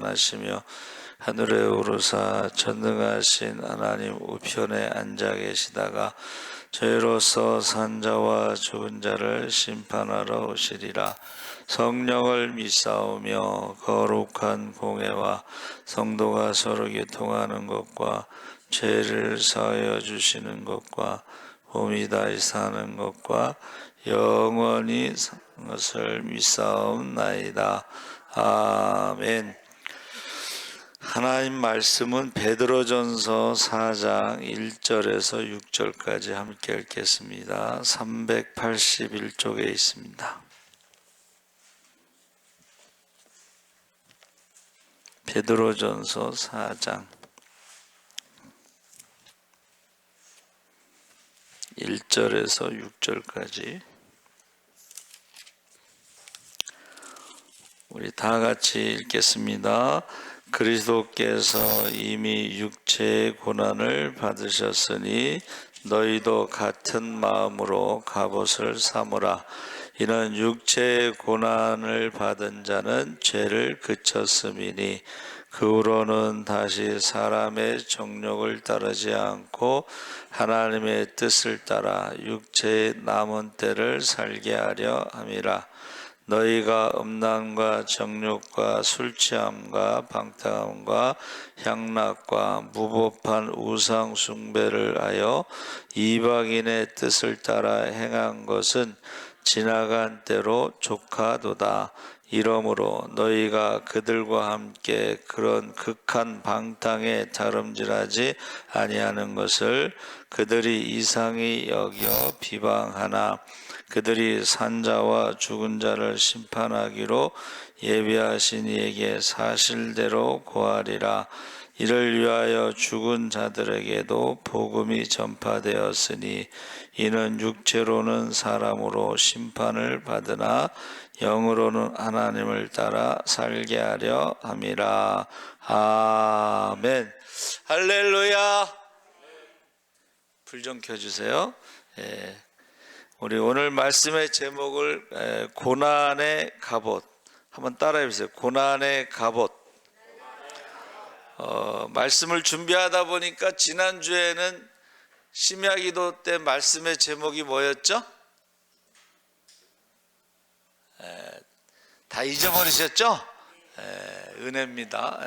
충만하시며 하늘에 오르사 전능하신 하나님 우편에 앉아 계시다가 저희로서 산자와 죽은 자를 심판하러 오시리라. 성령을 믿사오며 거룩한 공회와 성도가 서로 교통하는 것과 죄를 사하여 주시는 것과 봄이 다시 사는 것과 영원히 사는 것을 믿사옵나이다. 아멘. 하나님 말씀은 베드로전서 4장 1절에서 6절까지 함께 읽겠습니다. 381쪽에 있습니다. 베드로전서 4장 1절에서 6절까지 우리 다 같이 읽겠습니다. 그리스도께서 이미 육체의 고난을 받으셨으니 너희도 같은 마음으로 갑옷을 삼으라. 이는 육체의 고난을 받은 자는 죄를 그쳤음이니 그 후로는 다시 사람의 정욕을 따르지 않고 하나님의 뜻을 따라 육체의 남은 때를 살게 하려 함이라. 너희가 음란과 정욕과 술취함과 방탕함과 향락과 무법한 우상 숭배를 하여 이방인의 뜻을 따라 행한 것은 지나간 때로 족하도다. 이러므로 너희가 그들과 함께 그런 극한 방탕에 다름질하지 아니하는 것을 그들이 이상히 여겨 비방하나 그들이 산자와 죽은 자를 심판하기로 예비하신 이에게 사실대로 고하리라. 이를 위하여 죽은 자들에게도 복음이 전파되었으니 이는 육체로는 사람으로 심판을 받으나 영으로는 하나님을 따라 살게 하려 함이라. 아멘. 할렐루야. 불 좀 켜주세요. 우리 오늘 말씀의 제목을 고난의 갑옷 한번 따라해 보세요. 고난의 갑옷. 말씀을 준비하다 보니까 지난주에는 심야기도 때 말씀의 제목이 뭐였죠? 다 잊어버리셨죠? 은혜입니다.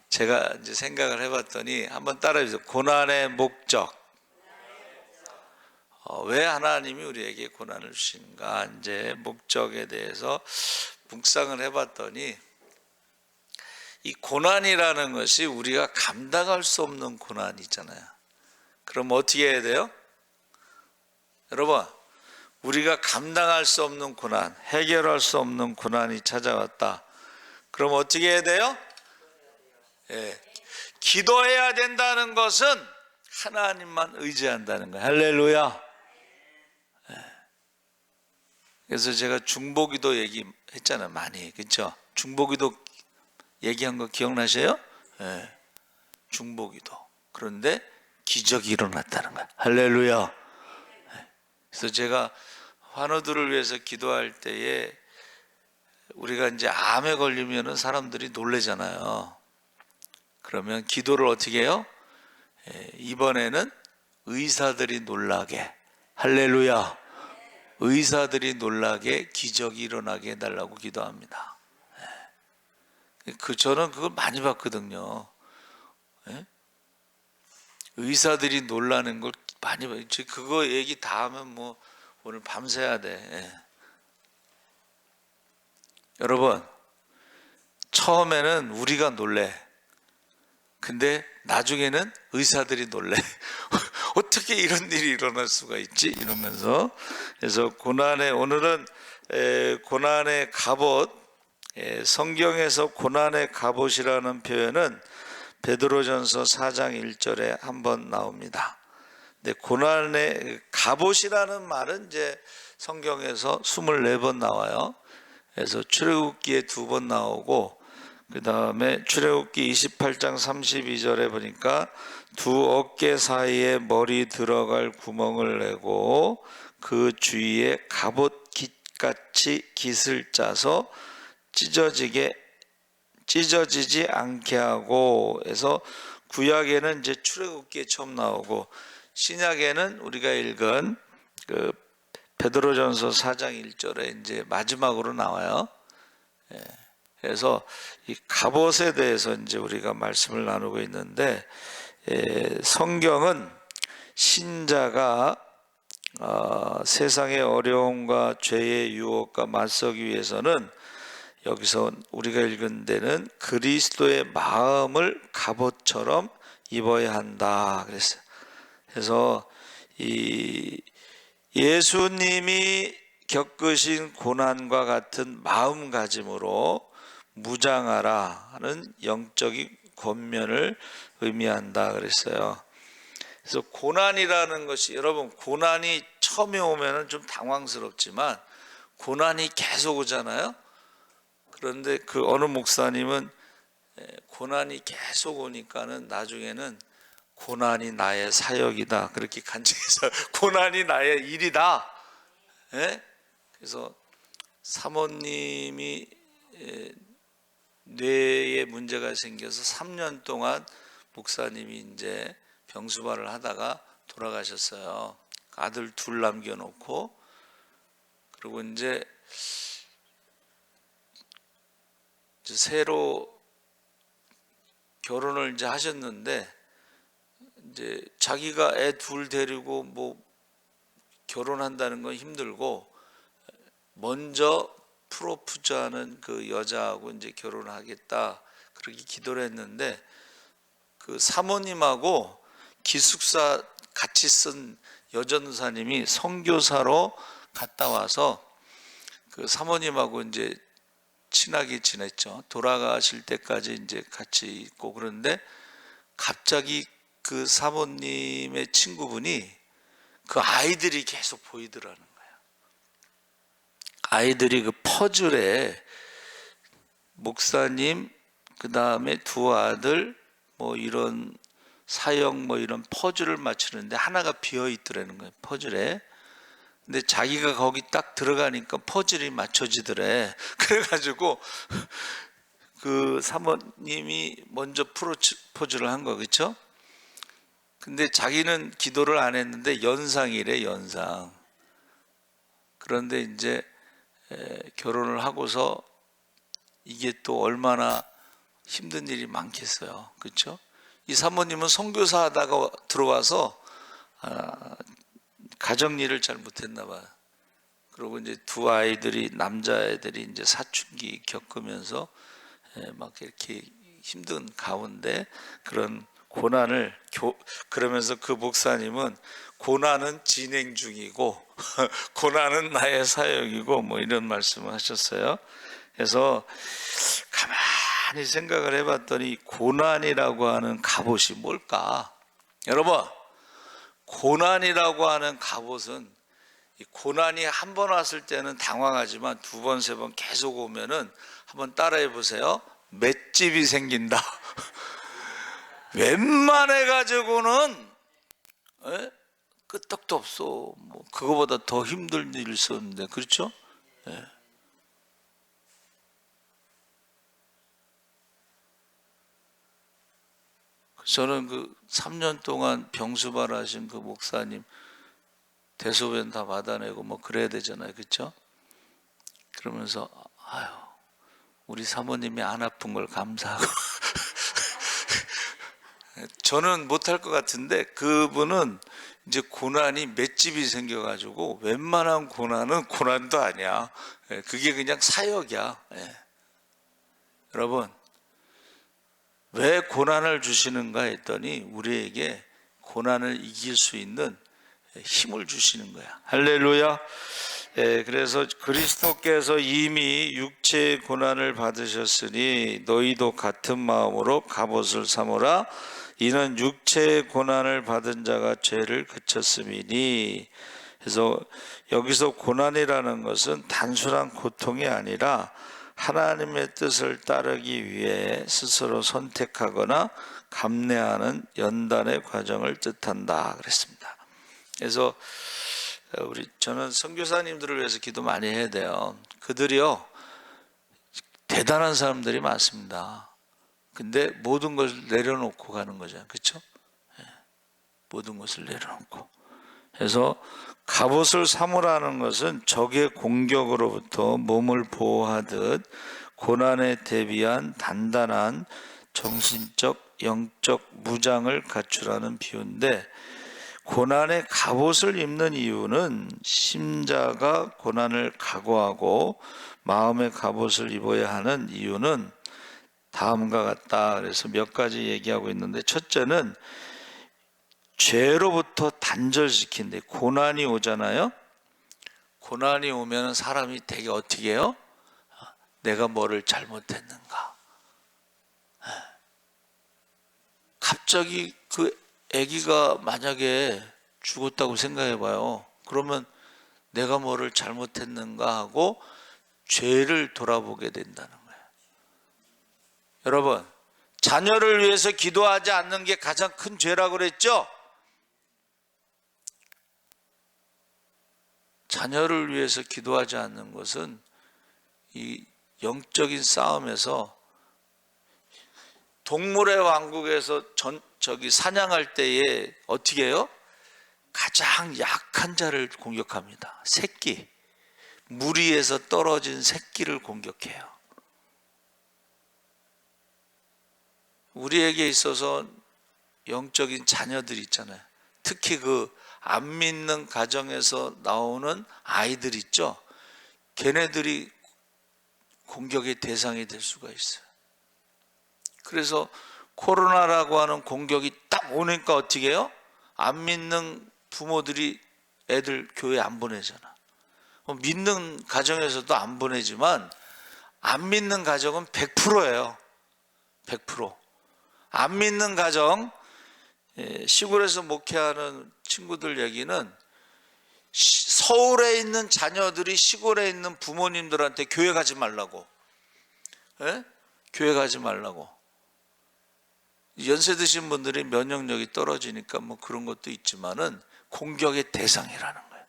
제가 이제 생각을 해봤더니 한번 따라해 주세요. 고난의 목적. 왜 하나님이 우리에게 고난을 주시는가? 이제 목적에 대해서 묵상을 해봤더니 이 고난이라는 것이 우리가 감당할 수 없는 고난이잖아요. 그럼 어떻게 해야 돼요? 여러분, 우리가 감당할 수 없는 고난, 해결할 수 없는 고난이 찾아왔다. 그럼 어떻게 해야 돼요? 기도해야 된다는 것은 하나님만 의지한다는 거예요. 할렐루야. 그래서 제가 중보기도 얘기했잖아요. 많이. 그렇죠? 중보기도 얘기한 거 기억나세요? 중보기도. 그런데 기적이 일어났다는 거예요. 할렐루야. 그래서 제가 환우들을 위해서 기도할 때에 우리가 이제 암에 걸리면은 사람들이 놀래잖아요. 그러면 기도를 어떻게 해요? 이번에는 의사들이 놀라게. 할렐루야. 의사들이 놀라게 기적이 일어나게 해달라고 기도합니다. 저는 그걸 많이 봤거든요. 의사들이 놀라는 걸 많이 봐요. 그거 얘기 다 하면 뭐 오늘 밤새야 돼. 여러분, 처음에는 우리가 놀래. 근데 나중에는 의사들이 놀래. 어떻게 이런 일이 일어날 수가 있지? 이러면서. 그래서 오늘은 고난의 갑옷, 성경에서 고난의 갑옷이라는 표현은 베드로전서 4장 1절에 한번 나옵니다. 근데 고난의 갑옷이라는 말은 이제 성경에서 24번 나와요. 그래서 출애굽기에 2번 나오고, 그 다음에 출애굽기 28장 32절에 보니까 두 어깨 사이에 머리 들어갈 구멍을 내고 그 주위에 갑옷 깃같이 깃을 짜서 찢어지게 찢어지지 않게 하고 해서 구약에는 이제 출애굽기에 처음 나오고 신약에는 우리가 읽은 그 베드로전서 4장 1절에 이제 마지막으로 나와요. 그래서 이 갑옷에 대해서 이제 우리가 말씀을 나누고 있는데, 성경은 신자가 세상의 어려움과 죄의 유혹과 맞서기 위해서는 여기서 우리가 읽은 데는 그리스도의 마음을 갑옷처럼 입어야 한다 그랬어요. 그래서 이 예수님이 겪으신 고난과 같은 마음가짐으로 무장하라 하는 영적인 권면을 의미한다 그랬어요. 그래서 고난이라는 것이, 여러분 고난이 처음에 오면은 좀 당황스럽지만 고난이 계속 오잖아요. 그런데 그 어느 목사님은 고난이 계속 오니까는 나중에는 고난이 나의 사역이다 그렇게 간증해서 고난이 나의 일이다. 그래서 사모님이 뇌에 문제가 생겨서 3년 동안 목사님이 이제 병수발을 하다가 돌아가셨어요. 아들 둘 남겨놓고. 그리고 이제 새로 결혼을 이제 하셨는데, 이제 자기가 애 둘 데리고 뭐 결혼한다는 건 힘들고 먼저 프로포즈하는 그 여자하고 이제 결혼하겠다 그렇게 기도를 했는데, 그 사모님하고 기숙사 같이 쓴 여전사님이 선교사로 갔다 와서 그 사모님하고 이제 친하게 지냈죠. 돌아가실 때까지 이제 같이 있고. 그런데 갑자기 그 사모님의 친구분이 그 아이들이 계속 보이더라는 거예요. 아이들이 그 퍼즐에 목사님, 그 다음에 두 아들, 뭐 이런 사역, 뭐 이런 퍼즐을 맞추는데 하나가 비어 있더라는 거예요. 퍼즐에. 근데 자기가 거기 딱 들어가니까 퍼즐이 맞춰지더래. 그래가지고 그 사모님이 먼저 프로포즈를 한 거, 그렇죠? 근데 자기는 기도를 안 했는데 연상이래, 연상. 그런데 이제 결혼을 하고서 이게 또 얼마나 힘든 일이 많겠어요, 그렇죠? 이 사모님은 선교사 하다가 들어와서 가정 일을 잘 못했나 봐요. 그리고 이제 두 아이들이, 남자애들이 이제 사춘기 겪으면서 막 이렇게 힘든 가운데 그런 고난을 그러면서 그 목사님은 고난은 진행 중이고 고난은 나의 사역이고 뭐 이런 말씀을 하셨어요. 그래서 가만히 생각을 해봤더니 고난이라고 하는 갑옷이 뭘까? 여러분, 고난이라고 하는 갑옷은, 이 고난이 한 번 왔을 때는 당황하지만 두 번, 세 번 계속 오면은 한번 따라해 보세요. 맷집이 생긴다. 웬만해 가지고는 끄떡도 없어. 뭐 그거보다 더 힘든 일을 썼는데, 그렇죠? 저는 그 3년 동안 병수발 하신 그 목사님 대소변 다 받아내고 뭐 그래야 되잖아요, 그렇죠? 그러면서 아유, 우리 사모님이 안 아픈 걸 감사하고 저는 못할 것 같은데 그분은 이제 고난이 맷집이 생겨가지고 웬만한 고난은 고난도 아니야. 그게 그냥 사역이야. 여러분, 왜 고난을 주시는가 했더니 우리에게 고난을 이길 수 있는 힘을 주시는 거야. 할렐루야. 그래서 그리스도께서 이미 육체의 고난을 받으셨으니 너희도 같은 마음으로 갑옷을 삼으라. 이는 육체의 고난을 받은 자가 죄를 그쳤음이니. 그래서 여기서 고난이라는 것은 단순한 고통이 아니라 하나님의 뜻을 따르기 위해 스스로 선택하거나 감내하는 연단의 과정을 뜻한다 그랬습니다. 그래서 저는 선교사님들을 위해서 기도 많이 해야 돼요. 그들이요, 대단한 사람들이 많습니다. 근데 모든 것을 내려놓고 가는 거잖아요. 그렇죠? 모든 것을 내려놓고. 그래서 갑옷을 삼으라는 것은 적의 공격으로부터 몸을 보호하듯 고난에 대비한 단단한 정신적, 영적 무장을 갖추라는 비유인데, 고난의 갑옷을 입는 이유는 심자가 고난을 각오하고 마음의 갑옷을 입어야 하는 이유는 다음과 같다. 그래서 몇 가지 얘기하고 있는데, 첫째는 죄로부터 단절시킨대. 고난이 오잖아요. 고난이 오면 사람이 되게 어떻게 해요? 내가 뭐를 잘못했는가. 갑자기 그 아기가 만약에 죽었다고 생각해 봐요. 그러면 내가 뭐를 잘못했는가 하고 죄를 돌아보게 된다는 거예요. 여러분, 자녀를 위해서 기도하지 않는 게 가장 큰 죄라고 그랬죠? 자녀를 위해서 기도하지 않는 것은 이 영적인 싸움에서, 동물의 왕국에서 사냥할 때에 어떻게 해요? 가장 약한 자를 공격합니다. 새끼, 무리에서 떨어진 새끼를 공격해요. 우리에게 있어서 영적인 자녀들이 있잖아요. 특히 그 안 믿는 가정에서 나오는 아이들 있죠. 걔네들이 공격의 대상이 될 수가 있어요. 그래서 코로나라고 하는 공격이 딱 오니까 어떻게 해요? 안 믿는 부모들이 애들 교회 안 보내잖아. 믿는 가정에서도 안 보내지만 안 믿는 가정은 100%예요. 100%. 안 믿는 가정, 시골에서 목회하는 친구들 얘기는 서울에 있는 자녀들이 시골에 있는 부모님들한테 교회 가지 말라고, 교회 가지 말라고. 연세 드신 분들이 면역력이 떨어지니까 뭐 그런 것도 있지만은 공격의 대상이라는 거예요.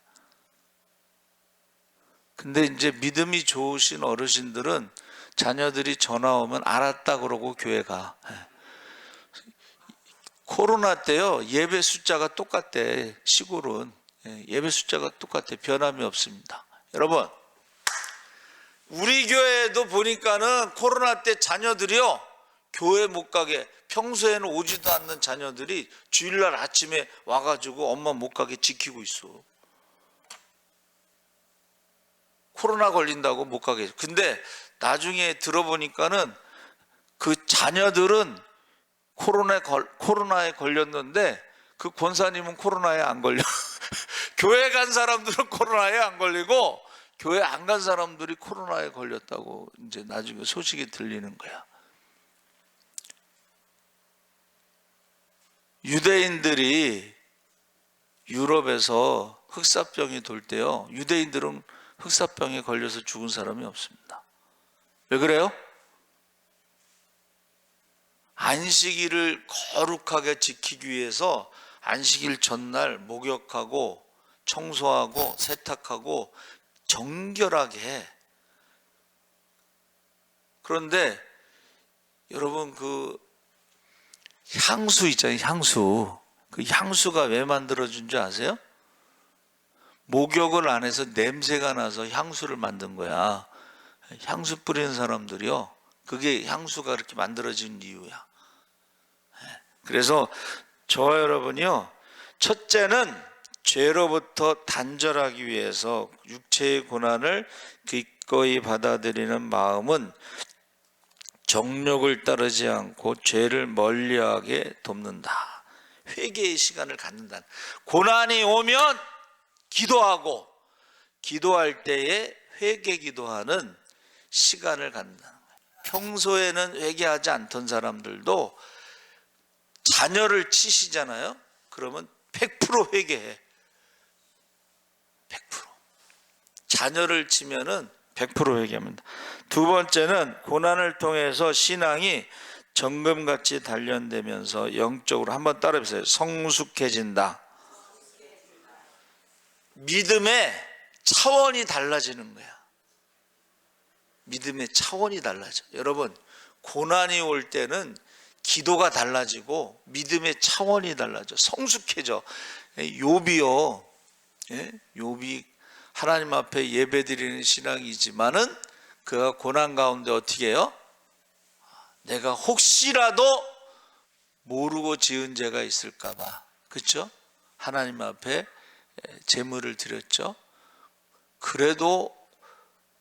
근데 이제 믿음이 좋으신 어르신들은 자녀들이 전화 오면 알았다 그러고 교회 가. 코로나 때요, 예배 숫자가 똑같대. 시골은 예배 숫자가 똑같아. 변함이 없습니다. 여러분, 우리 교회도 보니까는 코로나 때 자녀들이요, 교회 못 가게, 평소에는 오지도 않는 자녀들이 주일날 아침에 와가지고 엄마 못 가게 지키고 있어. 코로나 걸린다고 못 가게. 근데 나중에 들어보니까는 그 자녀들은 코로나에 걸렸는데 그 권사님은 코로나에 안 걸려. 교회 간 사람들은 코로나에 안 걸리고 교회 안 간 사람들이 코로나에 걸렸다고 이제 나중에 소식이 들리는 거야. 유대인들이 유럽에서 흑사병이 돌 때요, 유대인들은 흑사병에 걸려서 죽은 사람이 없습니다. 왜 그래요? 안식일을 거룩하게 지키기 위해서 안식일 전날 목욕하고 청소하고 세탁하고 정결하게 해. 그런데 여러분, 그 향수 있잖아요. 향수. 그 향수가 왜 만들어진 줄 아세요? 목욕을 안 해서 냄새가 나서 향수를 만든 거야. 향수 뿌리는 사람들이요, 그게 향수가 그렇게 만들어진 이유야. 그래서 저와 여러분이요, 첫째는 죄로부터 단절하기 위해서 육체의 고난을 기꺼이 받아들이는 마음은 정욕을 따르지 않고 죄를 멀리하게 돕는다. 회개의 시간을 갖는다. 고난이 오면 기도하고, 기도할 때에 회개 기도하는 시간을 갖는다는 거예요. 평소에는 회개하지 않던 사람들도 자녀를 치시잖아요. 그러면 100% 회개해. 100%. 자녀를 치면은 100% 회개합니다. 두 번째는 고난을 통해서 신앙이 정금같이 단련되면서 영적으로, 한번 따라해보세요. 성숙해진다. 믿음의 차원이 달라지는 거야. 믿음의 차원이 달라져. 여러분, 고난이 올 때는 기도가 달라지고 믿음의 차원이 달라져. 성숙해져. 욥이요, 욥이 하나님 앞에 예배드리는 신앙이지만은 그가 고난 가운데 어떻게 해요? 내가 혹시라도 모르고 지은 죄가 있을까 봐, 그렇죠? 하나님 앞에 제물을 드렸죠. 그래도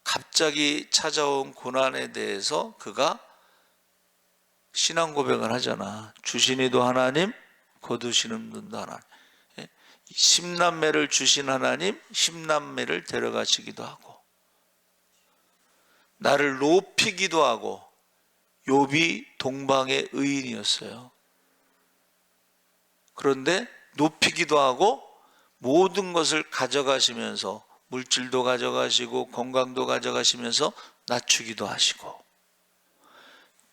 갑자기 찾아온 고난에 대해서 그가 신앙 고백을 하잖아. 주시니도 하나님, 거두시는 분도 하나님. 10남매를 주신 하나님, 10남매를 데려가시기도 하고, 나를 높이기도 하고. 욥이 동방의 의인이었어요. 그런데 높이기도 하고 모든 것을 가져가시면서, 물질도 가져가시고 건강도 가져가시면서 낮추기도 하시고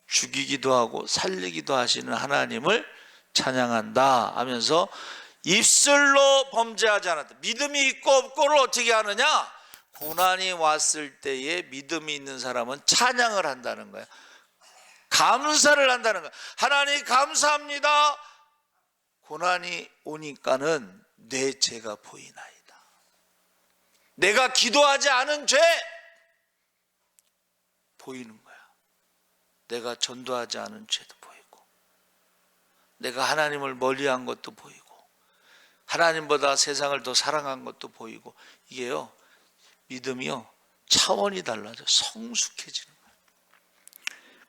죽이기도 하고 살리기도 하시는 하나님을 찬양한다 하면서 입술로 범죄하지 않았다. 믿음이 있고 없고를 어떻게 하느냐? 고난이 왔을 때에 믿음이 있는 사람은 찬양을 한다는 거예요. 감사를 한다는 거예요. 하나님 감사합니다. 고난이 오니까는 내 죄가 보이나이다. 내가 기도하지 않은 죄 보이는 거야. 내가 전도하지 않은 죄도 보이고, 내가 하나님을 멀리한 것도 보이고, 하나님보다 세상을 더 사랑한 것도 보이고. 이게요, 믿음이요, 차원이 달라져. 성숙해지는 거예요.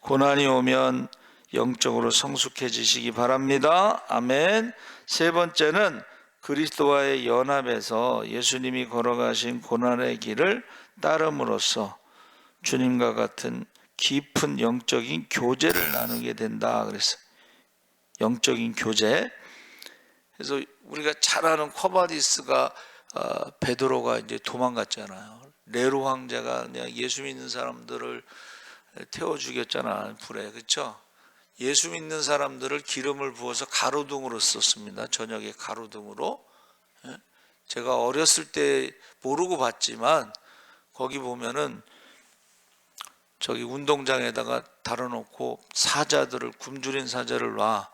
고난이 오면 영적으로 성숙해지시기 바랍니다. 아멘. 세 번째는 그리스도와의 연합에서 예수님이 걸어가신 고난의 길을 따름으로써 주님과 같은 깊은 영적인 교제를 나누게 된다 그랬어요. 영적인 교제. 그래서 우리가 잘 아는 쿼바디스가 베드로가 이제 도망갔잖아요. 네로 황제가 그냥 예수 믿는 사람들을 태워 죽였잖아, 불에. 그렇죠? 예수 믿는 사람들을 기름을 부어서 가로등으로 썼습니다. 저녁에 가로등으로. 제가 어렸을 때 모르고 봤지만 거기 보면은 저기 운동장에다가 달아놓고 사자들을, 굶주린 사자를 놔.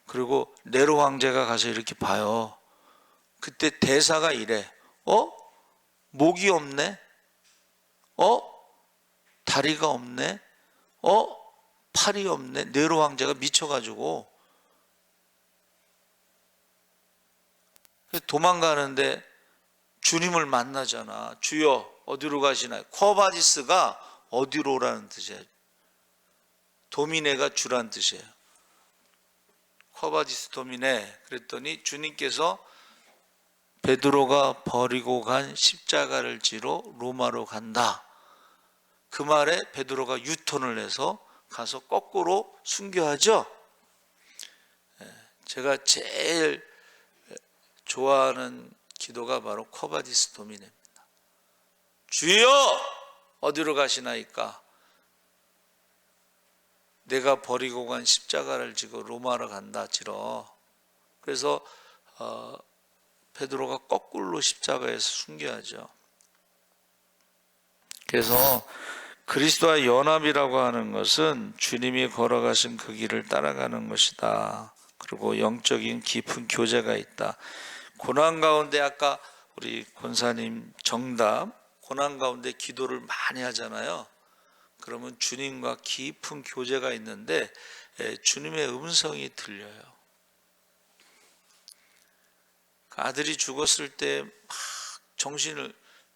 그리고 네로 황제가 가서 이렇게 봐요. 그때 대사가 이래. 목이 없네? 다리가 없네? 팔이 없네? 네로 황제가 미쳐가지고 도망가는데 주님을 만나잖아. 주여 어디로 가시나요? 쿼바디스가 어디로라는 뜻이에요. 도미네가 주란 뜻이에요. 쿼바디스 도미네. 그랬더니 주님께서 베드로가 버리고 간 십자가를 지러 로마로 간다. 그 말에 베드로가 유턴을 해서 가서 거꾸로 순교하죠. 제가 제일 좋아하는 기도가 바로 쿼바디스 도미네입니다. 주여 어디로 가시나이까? 내가 버리고 간 십자가를 지고 로마로 간다 지러. 그래서 베드로가 거꾸로 십자가에서 순교하죠. 그래서 그리스도와 연합이라고 하는 것은 주님이 걸어가신 그 길을 따라가는 것이다. 그리고 영적인 깊은 교제가 있다. 고난 가운데 아까 우리 권사님 정답, 고난 가운데 기도를 많이 하잖아요. 그러면 주님과 깊은 교제가 있는데 주님의 음성이 들려요. 아들이 죽었을 때 막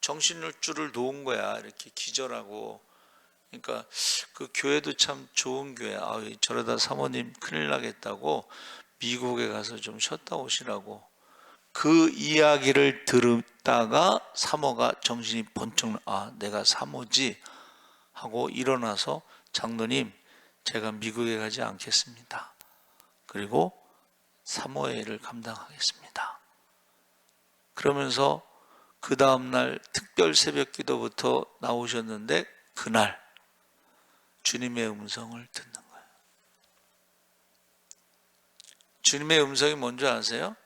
정신을 줄을 놓은 거야. 이렇게 기절하고. 그러니까 그 교회도 참 좋은 교회. 저러다 사모님 큰일 나겠다고 미국에 가서 좀 쉬었다 오시라고. 그 이야기를 들었다가 사모가 정신이 번쩍 내가 사모지 하고 일어나서 장로님 제가 미국에 가지 않겠습니다. 그리고 사모의 일을 감당하겠습니다. 그러면서 그 다음날 특별 새벽 기도부터 나오셨는데 그날 주님의 음성을 듣는 거예요. 주님의 음성이 뭔지 아세요?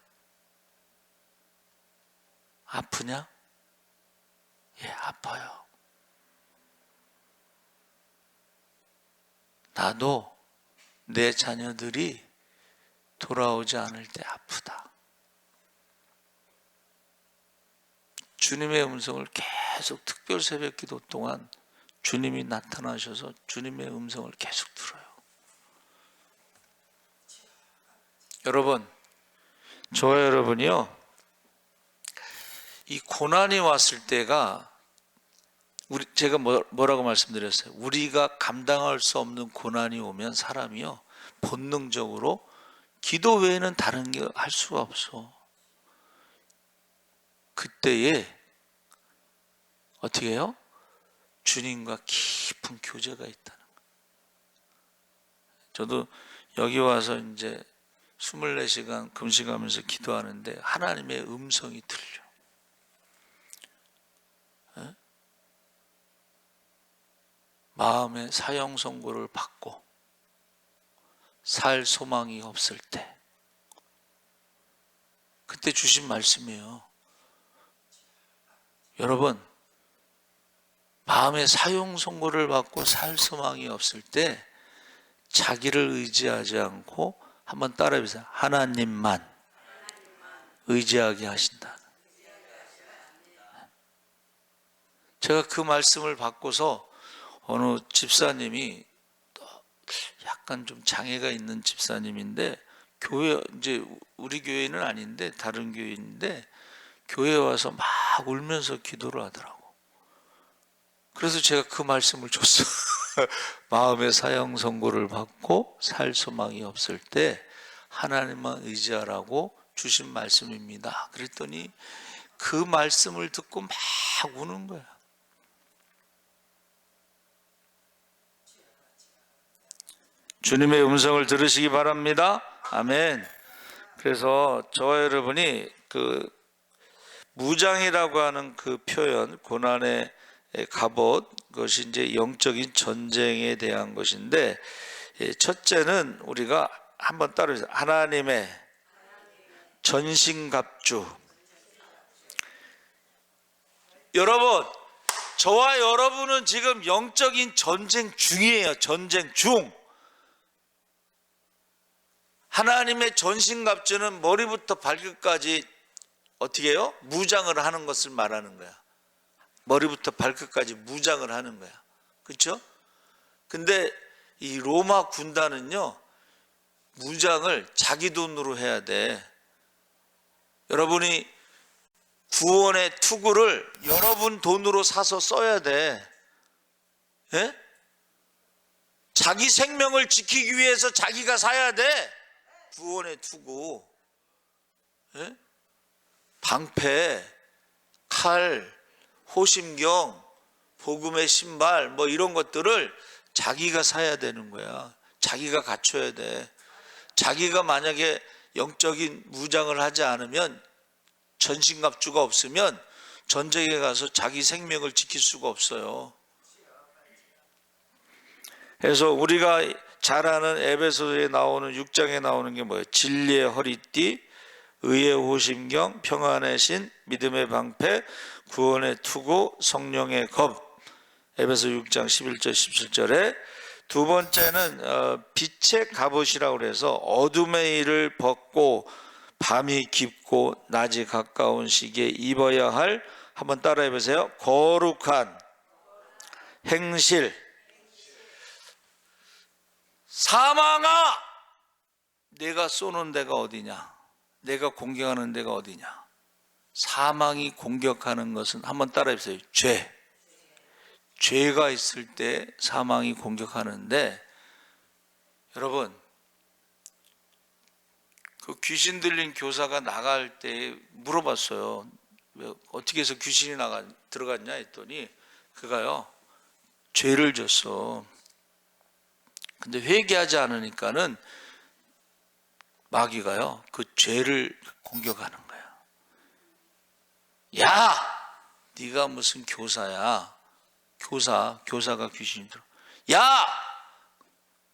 아프냐? 예, 아파요. 나도 내 자녀들이 돌아오지 않을 때 아프다. 주님의 음성을 계속 특별 새벽 기도 동안 주님이 나타나셔서 주님의 음성을 계속 들어요. 여러분, 저와 여러분이요, 이 고난이 왔을 때가 제가 뭐라고 말씀드렸어요? 우리가 감당할 수 없는 고난이 오면 사람이요, 본능적으로 기도 외에는 다른 게 할 수가 없어. 그때에 어떻게 해요? 주님과 깊은 교제가 있다는 거예요. 저도 여기 와서 이제 24시간 금식하면서 기도하는데 하나님의 음성이 들려. 에? 마음의 사형 선고를 받고 살 소망이 없을 때 그때 주신 말씀이에요. 여러분, 마음의 사형 선고를 받고 살 소망이 없을 때 자기를 의지하지 않고 한번 따라해보세요. 하나님만 의지하게 하신다. 제가 그 말씀을 받고서 어느 집사님이 약간 좀 장애가 있는 집사님인데, 교회, 이제 우리 교회는 아닌데 다른 교회인데 교회에 와서 막 울면서 기도를 하더라고. 그래서 제가 그 말씀을 줬어. 마음의 사형 선고를 받고 살 소망이 없을 때 하나님만 의지하라고 주신 말씀입니다. 그랬더니 그 말씀을 듣고 막 우는 거야. 주님의 음성을 들으시기 바랍니다. 아멘. 그래서 저와 여러분이 그 무장이라고 하는 그 표현, 고난의 갑옷, 그것이 이제 영적인 전쟁에 대한 것인데, 첫째는 우리가 한번 따라해서 하나님의 전신갑주. 여러분, 저와 여러분은 지금 영적인 전쟁 중이에요. 전쟁 중. 하나님의 전신갑주는 머리부터 발끝까지 어떻게 해요? 무장을 하는 것을 말하는 거야. 머리부터 발끝까지 무장을 하는 거야. 그렇죠? 근데 이 로마 군단은요, 무장을 자기 돈으로 해야 돼. 여러분이 구원의 투구를 여러분 돈으로 사서 써야 돼. 예? 자기 생명을 지키기 위해서 자기가 사야 돼. 구원의 투구. 예? 방패, 칼, 호심경, 복음의 신발, 뭐 이런 것들을 자기가 사야 되는 거야. 자기가 갖춰야 돼. 자기가 만약에 영적인 무장을 하지 않으면, 전신갑주가 없으면 전쟁에 가서 자기 생명을 지킬 수가 없어요. 그래서 우리가 잘 아는 에베소서에 나오는 6장에 나오는 게 뭐예요? 진리의 허리띠, 의의 호심경, 평안의 신, 믿음의 방패, 구원의 투구, 성령의 겁. 에베소 6장 11절 17절에 두 번째는 빛의 갑옷이라고 그래서 어둠의 일을 벗고 밤이 깊고 낮이 가까운 시기에 입어야 할, 한번 따라해 보세요. 거룩한 행실. 사망아, 내가 쏘는 데가 어디냐? 내가 공격하는 데가 어디냐? 사망이 공격하는 것은, 한번 따라해 보세요. 죄. 죄가 있을 때 사망이 공격하는데, 여러분, 그 귀신 들린 교사가 나갈 때 물어봤어요. 어떻게 해서 귀신이 들어갔냐 했더니 그가요, 죄를 졌어. 근데 회개하지 않으니까는 마귀가요, 그 죄를 공격하는 거야. 야, 네가 무슨 교사야? 교사가 귀신이 들어. 야,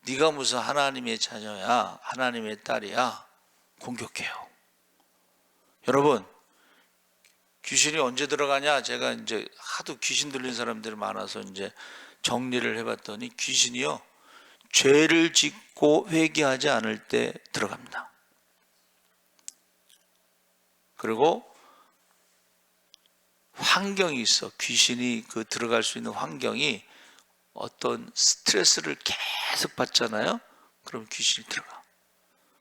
네가 무슨 하나님의 자녀야? 하나님의 딸이야? 공격해요. 여러분, 귀신이 언제 들어가냐? 제가 이제 하도 귀신 들린 사람들이 많아서 이제 정리를 해봤더니 귀신이요, 죄를 짓고 회개하지 않을 때 들어갑니다. 그리고 환경이 있어. 귀신이 그 들어갈 수 있는 환경이 어떤 스트레스를 계속 받잖아요. 그럼 귀신이 들어가.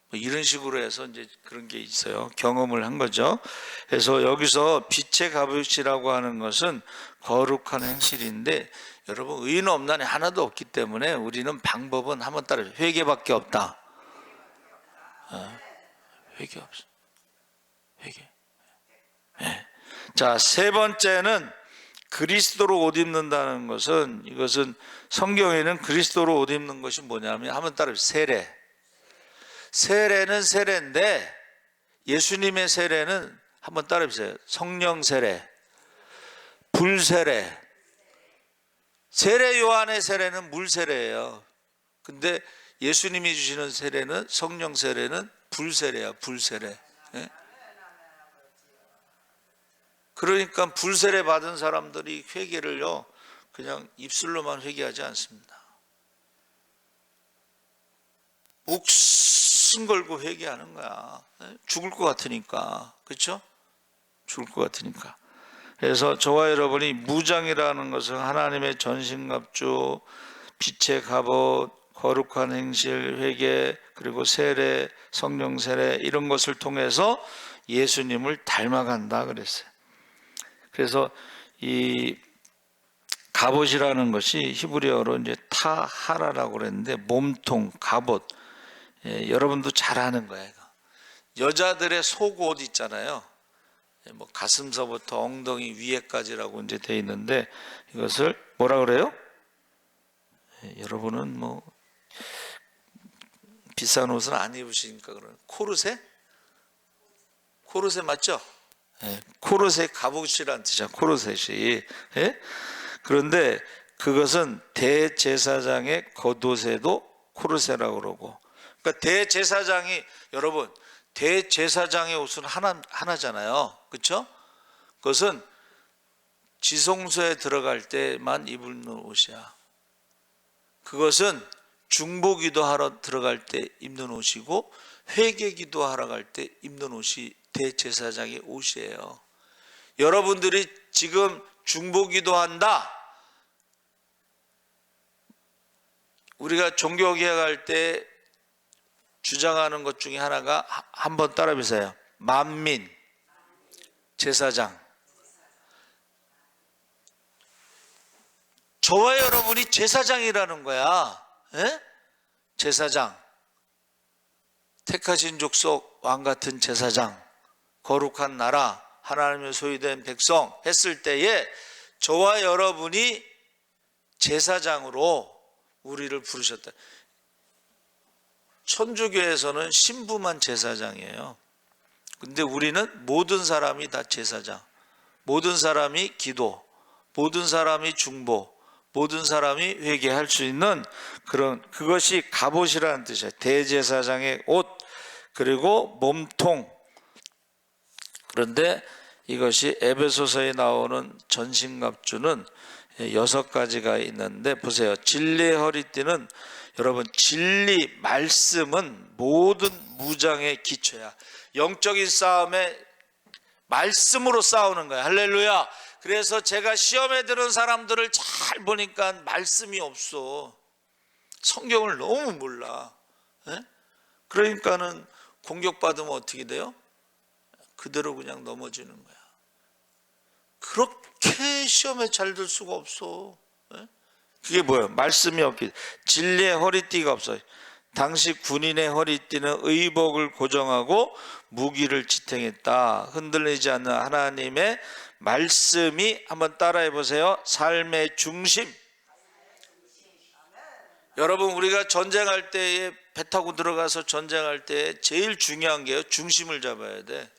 뭐 이런 식으로 해서 이제 그런 게 있어요. 경험을 한 거죠. 그래서 여기서 빛의 갑옷이라고 하는 것은 거룩한 행실인데, 여러분 의인 없나니 하나도 없기 때문에 우리는 방법은 한번 따라 회개밖에 없다. 회개 없어. 회개. 네. 자, 세 번째는 그리스도로 옷 입는다는 것은, 이것은 성경에는 그리스도로 옷 입는 것이 뭐냐면, 한번 따라 세례. 세례는 세례인데 예수님의 세례는 한번 따라해보세요. 성령 세례, 불세례. 세례 요한의 세례는 물 세례예요. 근데 예수님이 주시는 세례는, 성령 세례는 불세례야. 불세례. 예? 그러니까 불세례 받은 사람들이 회개를요, 그냥 입술로만 회개하지 않습니다. 목숨 걸고 회개하는 거야. 죽을 것 같으니까. 그렇죠? 죽을 것 같으니까. 그래서 저와 여러분이 무장이라는 것은 하나님의 전신갑주, 빛의 갑옷, 거룩한 행실, 회개, 그리고 세례, 성령 세례, 이런 것을 통해서 예수님을 닮아간다 그랬어요. 그래서 이 갑옷이라는 것이 히브리어로 이제 타하라라고 그랬는데, 몸통, 갑옷. 예, 여러분도 잘 아는 거예요. 여자들의 속옷 있잖아요. 뭐 가슴서부터 엉덩이 위에까지라고 이제 돼 있는데, 이것을 뭐라 그래요? 예, 여러분은 뭐 비싼 옷은 안 입으시니까 그러는 코르세? 코르세 맞죠? 예, 코르세 갑옷이란 뜻이야. 코르셋이. 예? 그런데 그것은 대제사장의 겉옷에도 코르세라고 그러고, 그러니까 대제사장이, 여러분 대제사장의 옷은 하나잖아요. 그렇죠? 그것은 지성소에 들어갈 때만 입는 옷이야. 그것은 중보기도 하러 들어갈 때 입는 옷이고, 회개기도 하러 갈 때 입는 옷이 대제사장의 옷이에요. 여러분들이 지금 중보기도 한다. 우리가 종교개혁할 때 주장하는 것 중에 하나가, 한번 따라해보세요. 만민 제사장. 저와 여러분이 제사장이라는 거야. 에? 제사장. 택하신 족속, 왕같은 제사장, 거룩한 나라, 하나님의 소유된 백성 했을 때에 저와 여러분이 제사장으로 우리를 부르셨다. 천주교에서는 신부만 제사장이에요. 근데 우리는 모든 사람이 다 제사장, 모든 사람이 기도, 모든 사람이 중보, 모든 사람이 회개할 수 있는 그것이 갑옷이라는 뜻이에요. 대제사장의 옷, 그리고 몸통. 그런데 이것이 에베소서에 나오는 전신갑주는 6가지가 있는데, 보세요. 진리의 허리띠는, 여러분 진리, 말씀은 모든 무장의 기초야. 영적인 싸움에 말씀으로 싸우는 거야. 할렐루야. 그래서 제가 시험에 드는 사람들을 잘 보니까 말씀이 없어. 성경을 너무 몰라. 에? 그러니까는 공격받으면 어떻게 돼요? 그대로 그냥 넘어지는 거야. 그렇게 시험에 잘 들 수가 없어. 에? 그게 뭐예요? 말씀이 없기. 진리의 허리띠가 없어요. 당시 군인의 허리띠는 의복을 고정하고 무기를 지탱했다. 흔들리지 않는 하나님의 말씀이, 한번 따라해 보세요. 삶의 중심. 여러분 우리가 전쟁할 때에, 배 타고 들어가서 전쟁할 때 제일 중요한 게요, 중심을 잡아야 돼.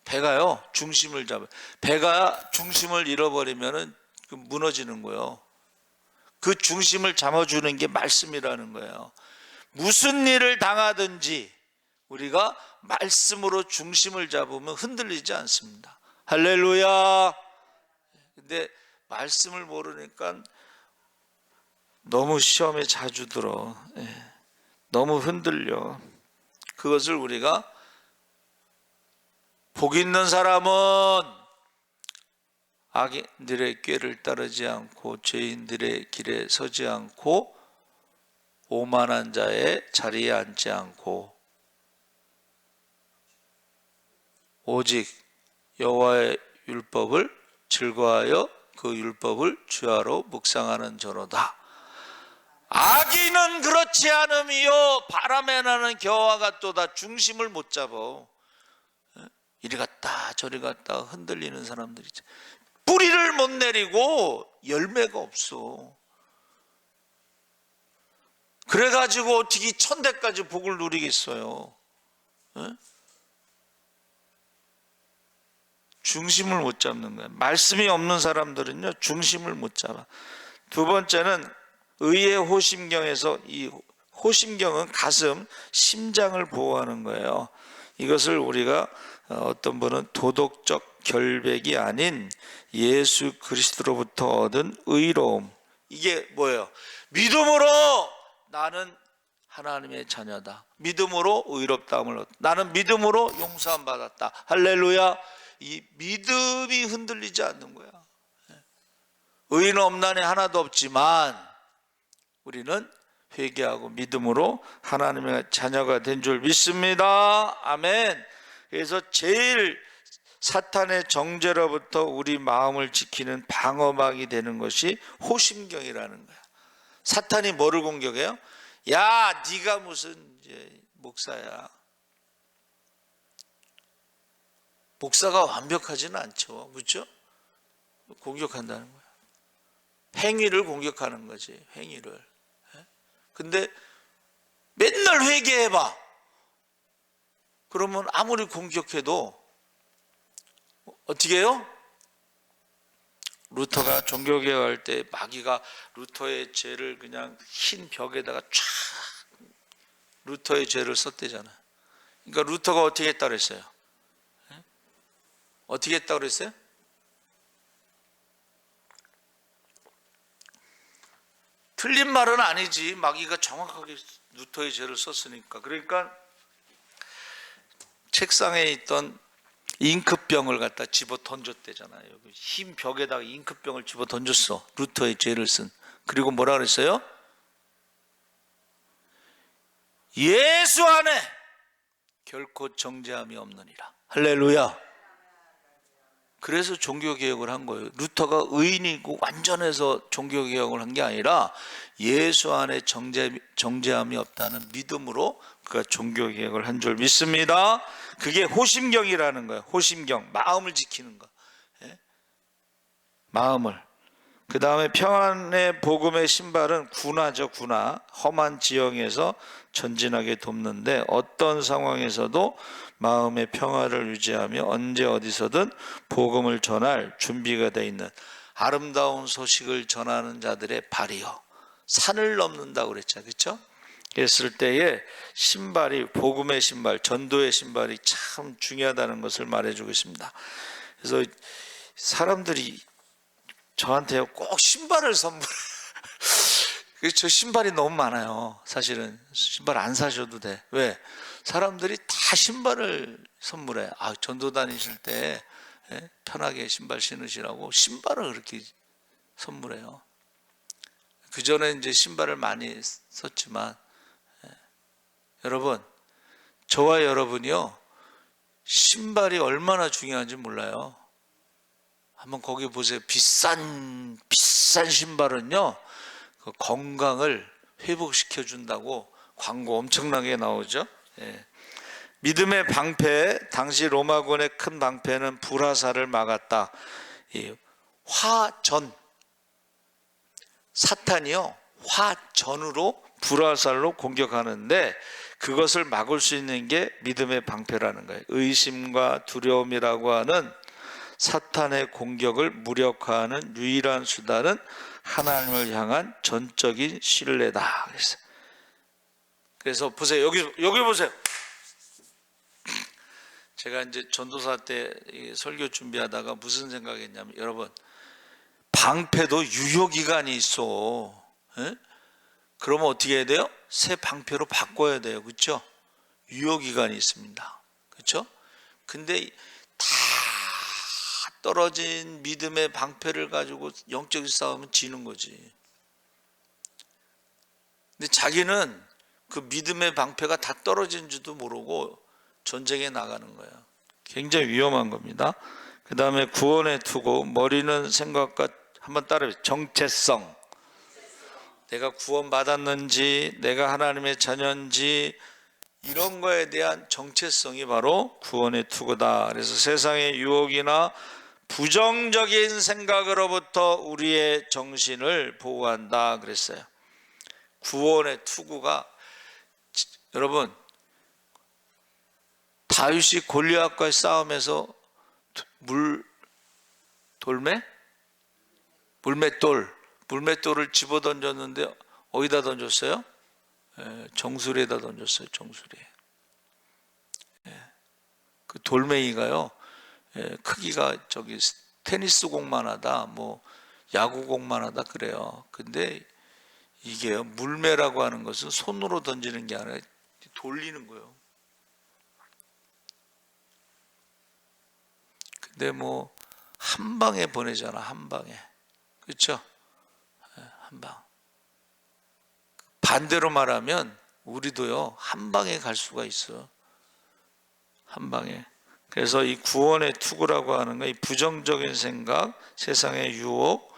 배가요 중심을 잡아요. 배가 중심을 잃어버리면 무너지는 거예요. 그 중심을 잡아주는 게 말씀이라는 거예요. 무슨 일을 당하든지 우리가 말씀으로 중심을 잡으면 흔들리지 않습니다. 할렐루야. 근데 말씀을 모르니까 너무 시험에 자주 들어. 너무 흔들려. 그것을 우리가 복 있는 사람은 악인들의 꾀를 따르지 않고 죄인들의 길에 서지 않고 오만한 자의 자리에 앉지 않고 오직 여호와의 율법을 즐거워하여 그 율법을 주야로 묵상하는 자로다. 악인은 그렇지 않음이요 바람에 나는 겨와 같도다. 중심을 못 잡아. 이리 갔다 저리 갔다 흔들리는 사람들이지. 뿌리를 못 내리고 열매가 없어. 그래가지고 어떻게 천대까지 복을 누리겠어요? 중심을 못 잡는 거예요. 말씀이 없는 사람들은요 중심을 못 잡아. 두 번째는 의의 호심경에서, 이 호심경은 가슴, 심장을 보호하는 거예요. 이것을 우리가 어떤 분은 도덕적 결백이 아닌 예수 그리스도로부터 얻은 의로움, 이게 뭐예요? 믿음으로 나는 하나님의 자녀다. 믿음으로 의롭다함을 얻었다. 나는 믿음으로 용서함 받았다. 할렐루야. 이 믿음이 흔들리지 않는 거야. 의인 없나니 하나도 없지만 우리는 회개하고 믿음으로 하나님의 자녀가 된 줄 믿습니다. 아멘. 그래서 제일 사탄의 정죄로부터 우리 마음을 지키는 방어막이 되는 것이 호심경이라는 거야. 사탄이 뭐를 공격해요? 야, 네가 무슨 이제 목사야. 목사가 완벽하지는 않죠. 그렇죠? 공격한다는 거야. 행위를 공격하는 거지. 행위를. 근데 맨날 회개해봐. 그러면 아무리 공격해도 어떻게 해요? 루터가 종교개혁할 때 마귀가 루터의 죄를 그냥 흰 벽에다가 쫙 루터의 죄를 썼대잖아요. 그러니까 루터가 어떻게 했다고 그랬어요? 어떻게 했다고 그랬어요? 틀린 말은 아니지. 마귀가 정확하게 루터의 죄를 썼으니까. 그러니까 책상에 있던 잉크병을 갖다 집어 던졌대잖아요. 흰 벽에다가 잉크병을 집어 던졌어. 루터의 죄를 쓴. 그리고 뭐라 그랬어요? 예수 안에 결코 정죄함이 없느니라. 할렐루야. 그래서 종교개혁을 한 거예요. 루터가 의인이고 완전해서 종교개혁을 한 게 아니라 예수 안에 정죄함이 없다는 믿음으로 그가 종교개혁을 한 줄 믿습니다. 그게 호심경이라는 거예요. 호심경, 마음을 지키는 거. 마음을. 그 다음에 평안의 복음의 신발은 군화죠. 군화. 험한 지형에서 전진하게 돕는데 어떤 상황에서도 마음의 평화를 유지하며 언제 어디서든 복음을 전할 준비가 되어 있는 아름다운 소식을 전하는 자들의 발이요. 산을 넘는다고 그랬죠. 그렇죠? 그랬을 때에 신발이, 복음의 신발, 전도의 신발이 참 중요하다는 것을 말해주고 있습니다. 그래서 사람들이 저한테 꼭 신발을 선물해. 저 신발이 너무 많아요. 사실은 신발 안 사셔도 돼. 왜? 사람들이 다 신발을 선물해. 전도 다니실 때 편하게 신발 신으시라고 신발을 그렇게 선물해요. 그 전에 이제 신발을 많이 썼지만, 여러분, 저와 여러분이요, 신발이 얼마나 중요한지 몰라요. 한번 거기 보세요. 비싼 신발은요, 그 건강을 회복시켜 준다고 광고 엄청나게 나오죠. 믿음의 방패, 당시 로마군의 큰 방패는 불화살을 막았다. 화전, 사탄이요 화전으로 불화살로 공격하는데 그것을 막을 수 있는 게 믿음의 방패라는 거예요. 의심과 두려움이라고 하는 사탄의 공격을 무력화하는 유일한 수단은 하나님을 향한 전적인 신뢰다. 그래서 보세요. 여기 보세요. 제가 이제 전도사 때 설교 준비하다가 무슨 생각했냐면, 여러분, 방패도 유효기간이 있어. 그러면 어떻게 해야 돼요? 새 방패로 바꿔야 돼요. 그렇죠? 유효기간이 있습니다. 그렇죠? 근데 다 떨어진 믿음의 방패를 가지고 영적인 싸움은 지는 거지. 근데 자기는 그 믿음의 방패가 다 떨어진 줄도 모르고 전쟁에 나가는 거예요. 굉장히 위험한 겁니다. 그 다음에 구원의 투구, 머리는 생각과 한번 따라해보세요. 정체성. 내가 구원받았는지, 내가 하나님의 자녀인지, 이런 거에 대한 정체성이 바로 구원의 투구다. 그래서 세상의 유혹이나 부정적인 생각으로부터 우리의 정신을 보호한다 그랬어요. 구원의 투구가, 여러분, 다윗이 골리앗과의 싸움에서 물맷돌을 집어 던졌는데 어디다 던졌어요? 정수리에다 던졌어요. 정수리에. 그 돌멩이가요, 크기가 저기 테니스 공만 하다, 뭐 야구 공만 하다 그래요. 근데 이게요, 물매라고 하는 것은 손으로 던지는 게 아니라 돌리는 거예요. 근데 뭐 한 방에 보내잖아, 한 방에. 그렇죠? 한 방. 반대로 말하면 우리도요, 한 방에 갈 수가 있어. 한 방에. 그래서 이 구원의 투구라고 하는 건 이 부정적인 생각, 세상의 유혹,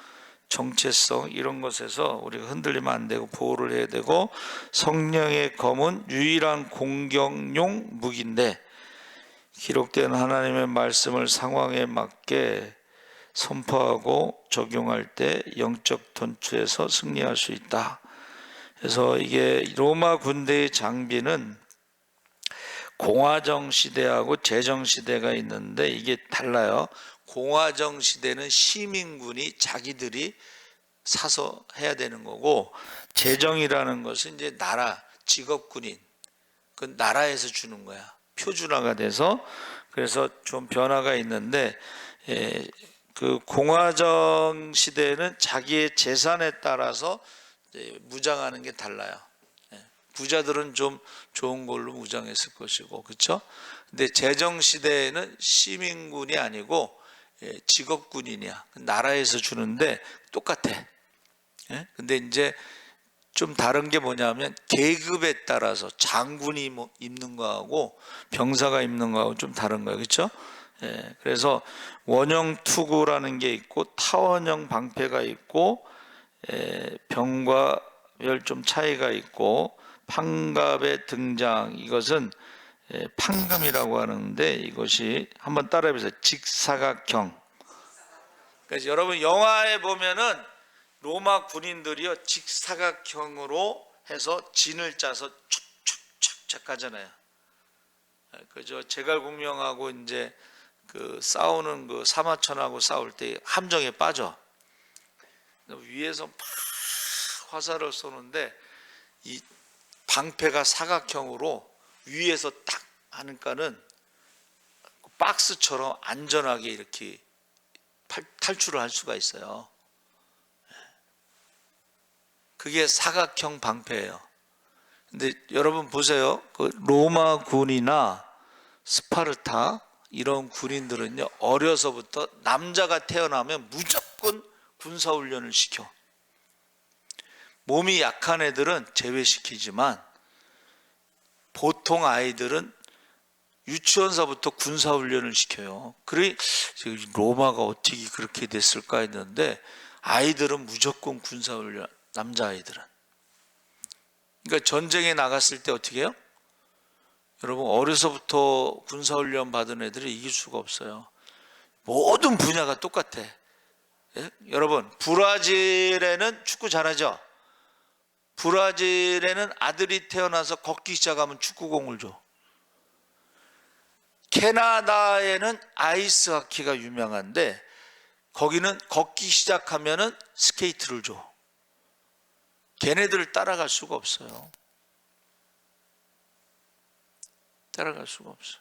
정체성, 이런 것에서 우리가 흔들리면 안 되고 보호를 해야 되고, 성령의 검은 유일한 공격용 무기인데 기록된 하나님의 말씀을 상황에 맞게 선포하고 적용할 때 영적 전투에서 승리할 수 있다. 그래서 이게 로마 군대의 장비는 공화정 시대하고 제정 시대가 있는데 이게 달라요. 공화정 시대는 시민군이 자기들이 사서 해야 되는 거고, 제정이라는 것은 이제 나라 직업군인, 그 나라에서 주는 거야. 표준화가 돼서. 그래서 좀 변화가 있는데, 그 공화정 시대는 자기의 재산에 따라서 무장하는 게 달라요. 부자들은 좀 좋은 걸로 무장했을 것이고, 그렇죠? 근데 제정 시대에는 시민군이 아니고 직업군인이야. 나라에서 주는데 똑같아. 근데 이제 좀 다른 게 뭐냐면 계급에 따라서 장군이 뭐 입는 거하고 병사가 입는 거하고 좀 다른 거예요. 그렇죠? 그래서 원형 투구라는 게 있고 타원형 방패가 있고, 병과 별 좀 차이가 있고, 판갑의 등장, 이것은 판금이라고 하는데 이것이 한번 따라해보세요. 직사각형. 그래서 여러분 영화에 보면은 로마 군인들이요 직사각형으로 해서 진을 짜서 촥촥촥촥 가잖아요. 그저 제갈공명하고 이제 그 싸우는 그 사마천하고 싸울 때 함정에 빠져. 위에서 막 화살을 쏘는데 이 방패가 사각형으로 위에서 딱 하니까는 박스처럼 안전하게 이렇게 탈출을 할 수가 있어요. 그게 사각형 방패예요. 근데 여러분 보세요. 그 로마 군이나 스파르타 이런 군인들은요, 어려서부터 남자가 태어나면 무조건 군사훈련을 시켜. 몸이 약한 애들은 제외시키지만 보통 아이들은 유치원서부터 군사훈련을 시켜요. 그래 로마가 어떻게 그렇게 됐을까 했는데 아이들은 무조건 군사훈련, 남자아이들은. 그러니까 전쟁에 나갔을 때 어떻게 해요? 여러분 어려서부터 군사훈련 받은 애들이 이길 수가 없어요. 모든 분야가 똑같아. 예? 여러분 브라질에는 축구 잘하죠? 브라질에는 아들이 태어나서 걷기 시작하면 축구공을 줘. 캐나다에는 아이스 하키가 유명한데 거기는 걷기 시작하면은 스케이트를 줘. 걔네들을 따라갈 수가 없어요. 따라갈 수가 없어.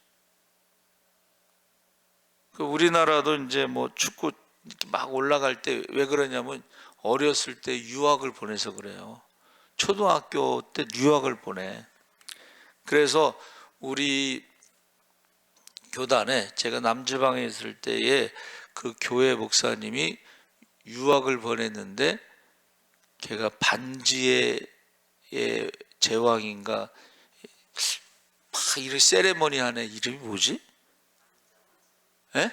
그 우리나라도 이제 뭐 축구 막 올라갈 때 왜 그러냐면 어렸을 때 유학을 보내서 그래요. 초등학교 때 유학을 보내. 그래서 우리 교단에 제가 남지방에 있을 때에 그 교회 목사님이 유학을 보냈는데 걔가 반지의 제왕인가 이런 세레머니 하는 이름이 뭐지? 에?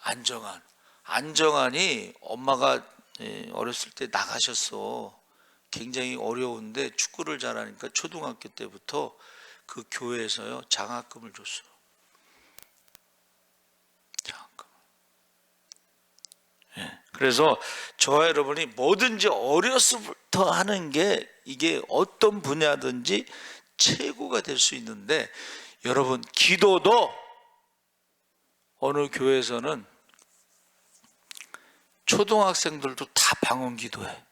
안정환. 안정환이 엄마가 어렸을 때 나가셨어. 굉장히 어려운데 축구를 잘하니까 초등학교 때부터 그 교회에서요 장학금을 줬어요. 장학금. 그래서 저와 여러분이 뭐든지 어려서부터 하는 게 이게 어떤 분야든지 최고가 될 수 있는데, 여러분 기도도 어느 교회에서는 초등학생들도 다 방언 기도해.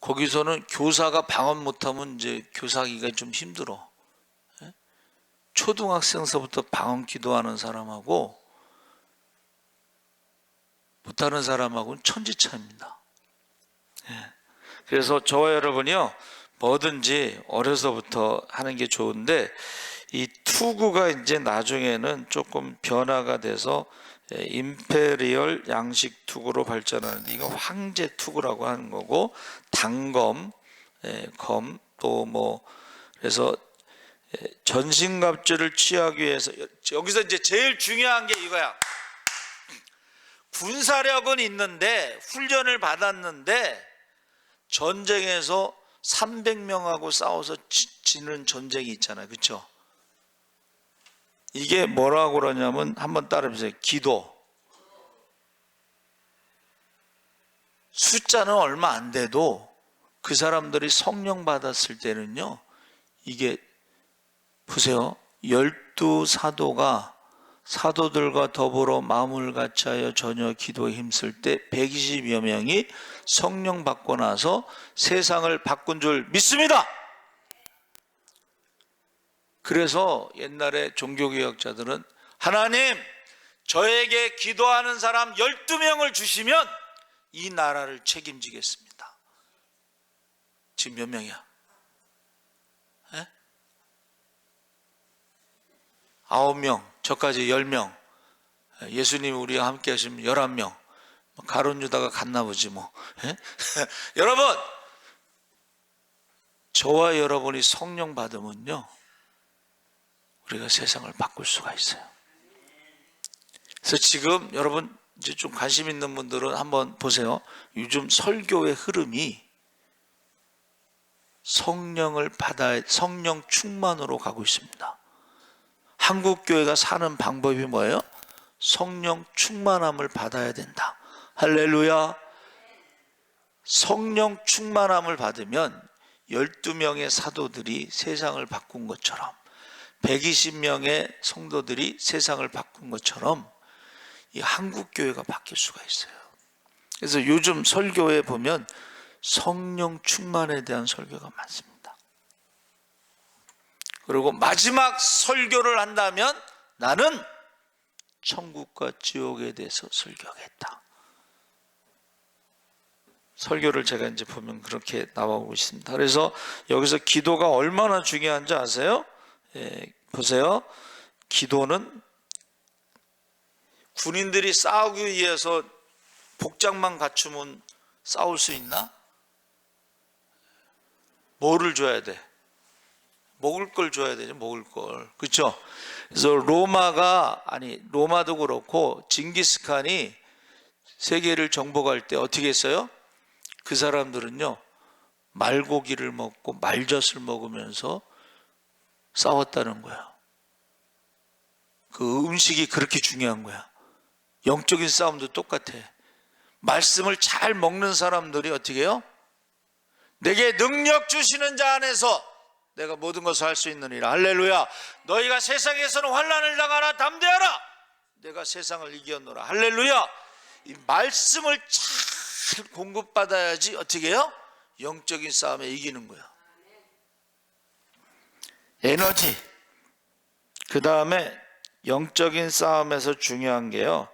거기서는 교사가 방언 못하면 이제 교사하기가 좀 힘들어. 초등학생서부터 방언 기도하는 사람하고 못하는 사람하고는 천지차입니다. 그래서 저와 여러분이요 뭐든지 어려서부터 하는 게 좋은데, 이 투구가 이제 나중에는 조금 변화가 돼서 임페리얼 양식 투구로 발전하는데, 이거 황제 투구라고 하는 거고, 단검, 검, 또 뭐 그래서 전신갑주를 취하기 위해서, 여기서 이제 제일 중요한 게 이거야. 군사력은 있는데 훈련을 받았는데 전쟁에서 300명하고 싸워서 지는 전쟁이 있잖아요. 그렇죠? 이게 뭐라고 그러냐면 한번 따라해보세요. 기도. 숫자는 얼마 안 돼도 그 사람들이 성령 받았을 때는요, 이게 보세요. 12사도가 사도들과 더불어 마음을 같이하여 전혀 기도에 힘쓸 때 120여 명이 성령 받고 나서 세상을 바꾼 줄 믿습니다. 그래서 옛날에 종교개혁자들은 하나님, 저에게 기도하는 사람 12명을 주시면 이 나라를 책임지겠습니다. 지금 몇 명이야? 9명, 저까지 10명, 예수님이 우리와 함께 하시면 11명, 가룟 유다가 갔나 보지 뭐. 여러분, 저와 여러분이 성령 받으면요 우리가 세상을 바꿀 수가 있어요. 그래서 지금 여러분 이제 좀 관심 있는 분들은 한번 보세요. 요즘 설교의 흐름이 성령을 받아 성령 충만으로 가고 있습니다. 한국 교회가 사는 방법이 뭐예요? 성령 충만함을 받아야 된다. 할렐루야. 성령 충만함을 받으면 12명의 사도들이 세상을 바꾼 것처럼, 120명의 성도들이 세상을 바꾼 것처럼 이 한국 교회가 바뀔 수가 있어요. 그래서 요즘 설교에 보면 성령 충만에 대한 설교가 많습니다. 그리고 마지막 설교를 한다면 나는 천국과 지옥에 대해서 설교하겠다. 설교를 제가 이제 보면 그렇게 나오고 있습니다. 그래서 여기서 기도가 얼마나 중요한지 아세요? 보세요. 기도는 군인들이 싸우기 위해서 복장만 갖추면 싸울 수 있나? 뭐를 줘야 돼? 먹을 걸 줘야 되죠. 먹을 걸. 그렇죠? 그래서 로마도 그렇고 징기스칸이 세계를 정복할 때 어떻게 했어요? 그 사람들은요 말고기를 먹고 말젓을 먹으면서 싸웠다는 거야. 그 음식이 그렇게 중요한 거야. 영적인 싸움도 똑같아. 말씀을 잘 먹는 사람들이 어떻게 해요? 내게 능력 주시는 자 안에서 내가 모든 것을 할 수 있느니라. 할렐루야. 너희가 세상에서는 환난을 당하나 담대하라. 내가 세상을 이겼노라. 할렐루야. 이 말씀을 잘 공급받아야지 어떻게 해요? 영적인 싸움에 이기는 거야. 에너지. 그 다음에 영적인 싸움에서 중요한 게요,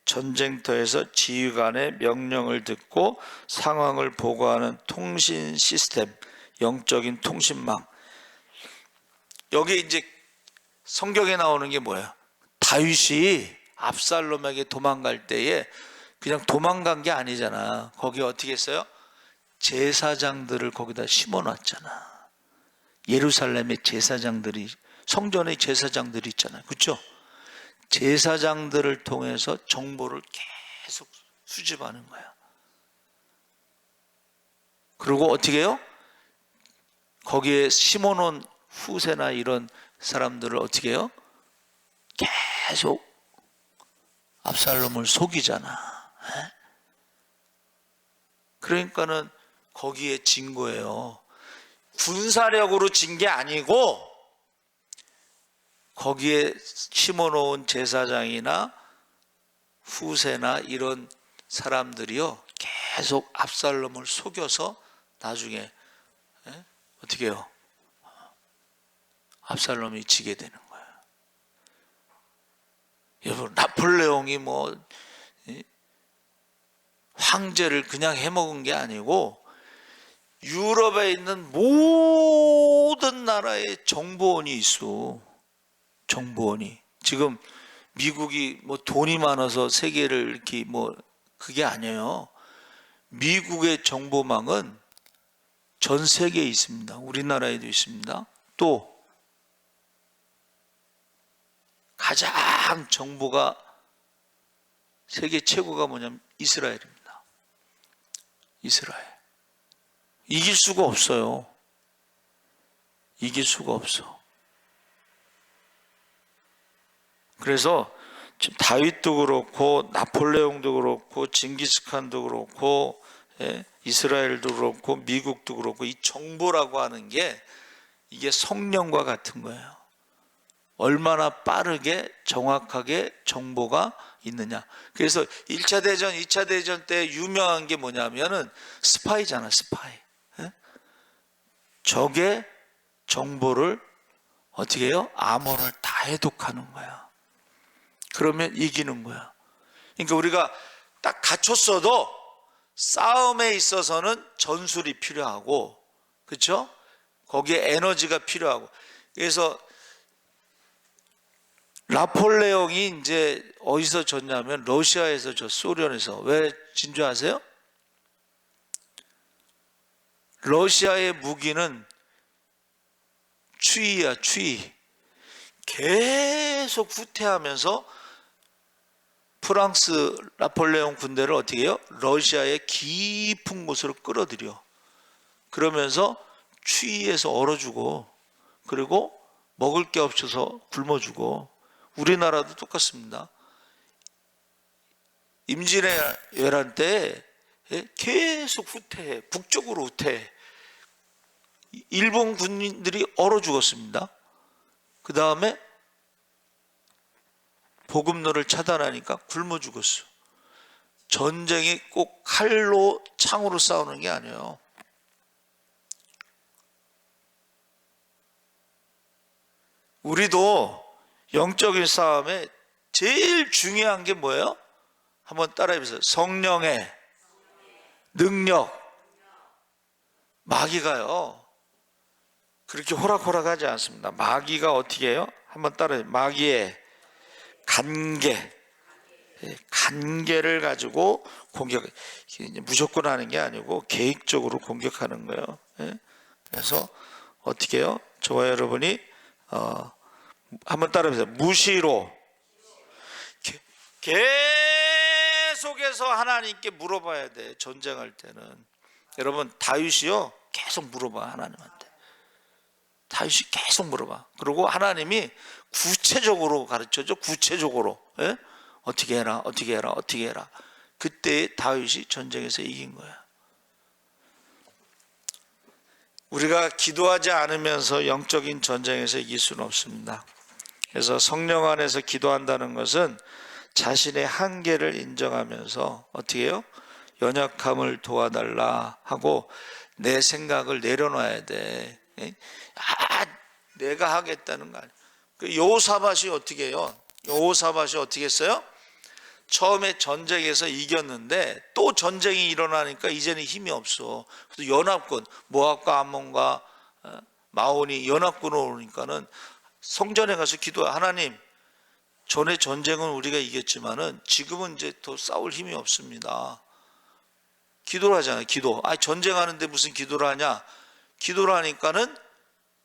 전쟁터에서 지휘관의 명령을 듣고 상황을 보고하는 통신 시스템, 영적인 통신망. 여기 이제 성경에 나오는 게 뭐예요? 다윗이 압살롬에게 도망갈 때에 그냥 도망간 게 아니잖아. 거기 어떻게 했어요? 제사장들을 거기다 심어놨잖아. 예루살렘의 제사장들이, 성전의 제사장들이 있잖아요. 그렇죠? 제사장들을 통해서 정보를 계속 수집하는 거야. 그리고 어떻게 해요? 거기에 심어놓은 후세나 이런 사람들을 어떻게 해요? 계속 압살롬을 속이잖아. 그러니까는 거기에 진 거예요. 군사력으로 진 게 아니고 거기에 심어놓은 제사장이나 후세나 이런 사람들이요 계속 압살롬을 속여서 나중에 어떻게 해요? 압살롬이 지게 되는 거예요. 여러분, 나폴레옹이 뭐 황제를 그냥 해먹은 게 아니고 유럽에 있는 모든 나라의 정보원이 있어. 정보원이. 지금 미국이 뭐 돈이 많아서 세계를 이렇게 뭐 그게 아니에요. 미국의 정보망은 전 세계에 있습니다. 우리나라에도 있습니다. 또 가장 정보가 세계 최고가 뭐냐면 이스라엘입니다. 이스라엘. 이길 수가 없어요. 이길 수가 없어. 그래서 지금 다윗도 그렇고 나폴레옹도 그렇고 징기스칸도 그렇고 이스라엘도 그렇고 미국도 그렇고 이 정보라고 하는 게 이게 성령과 같은 거예요. 얼마나 빠르게 정확하게 정보가 있느냐. 그래서 1차 대전, 2차 대전 때 유명한 게 뭐냐면은 스파이잖아, 스파이. 적의 정보를 어떻게 해요? 암호를 다 해독하는 거야. 그러면 이기는 거야. 그러니까 우리가 딱 갖췄어도 싸움에 있어서는 전술이 필요하고, 그렇죠? 거기에 에너지가 필요하고. 그래서 나폴레옹이 이제 어디서 졌냐면 러시아에서 졌어. 소련에서. 왜 진 줄 아세요? 러시아의 무기는 추위야, 추위. 계속 후퇴하면서 프랑스 나폴레옹 군대를 어떻게 해요? 러시아의 깊은 곳으로 끌어들여. 그러면서 추위에서 얼어 죽어. 그리고 먹을 게 없어서 굶어 죽어. 우리나라도 똑같습니다. 임진왜란 때 계속 후퇴해. 북쪽으로 후퇴해. 일본 군인들이 얼어 죽었습니다. 그 다음에 보급로를 차단하니까 굶어 죽었어. 전쟁이 꼭 칼로 창으로 싸우는 게 아니에요. 우리도 영적인 싸움에 제일 중요한 게 뭐예요? 한번 따라해 보세요. 성령의 능력. 마귀가요 그렇게 호락호락하지 않습니다. 마귀가 어떻게 해요? 한번 따라해. 마귀의 간계를 가지고 공격. 무조건 하는 게 아니고 계획적으로 공격하는 거예요. 그래서 어떻게 해요? 저와 여러분이 한번 따라해보세요. 무시로 계속해서 하나님께 물어봐야 돼. 전쟁할 때는. 여러분 다윗이요 계속 물어봐. 하나님한테. 다윗이 계속 물어봐. 그리고 하나님이 구체적으로 가르쳐줘. 구체적으로. 어떻게 해라, 어떻게 해라, 어떻게 해라. 그때 다윗이 전쟁에서 이긴 거야. 우리가 기도하지 않으면서 영적인 전쟁에서 이길 수는 없습니다. 그래서 성령 안에서 기도한다는 것은 자신의 한계를 인정하면서 어떻게 해요? 연약함을 도와달라 하고 내 생각을 내려놔야 돼. 내가 하겠다는 거 아니야. 여호사밧이 어떻게 해요? 여호사밧이 어떻게 했어요? 처음에 전쟁에서 이겼는데 또 전쟁이 일어나니까 이제는 힘이 없어. 그래서 연합군, 모압과 암몬과 마온이 연합군으로 오니까는 성전에 가서 기도해. 하나님, 전에 전쟁은 우리가 이겼지만은 지금은 이제 더 싸울 힘이 없습니다. 기도를 하잖아요. 기도. 전쟁하는데 무슨 기도를 하냐? 기도를 하니까는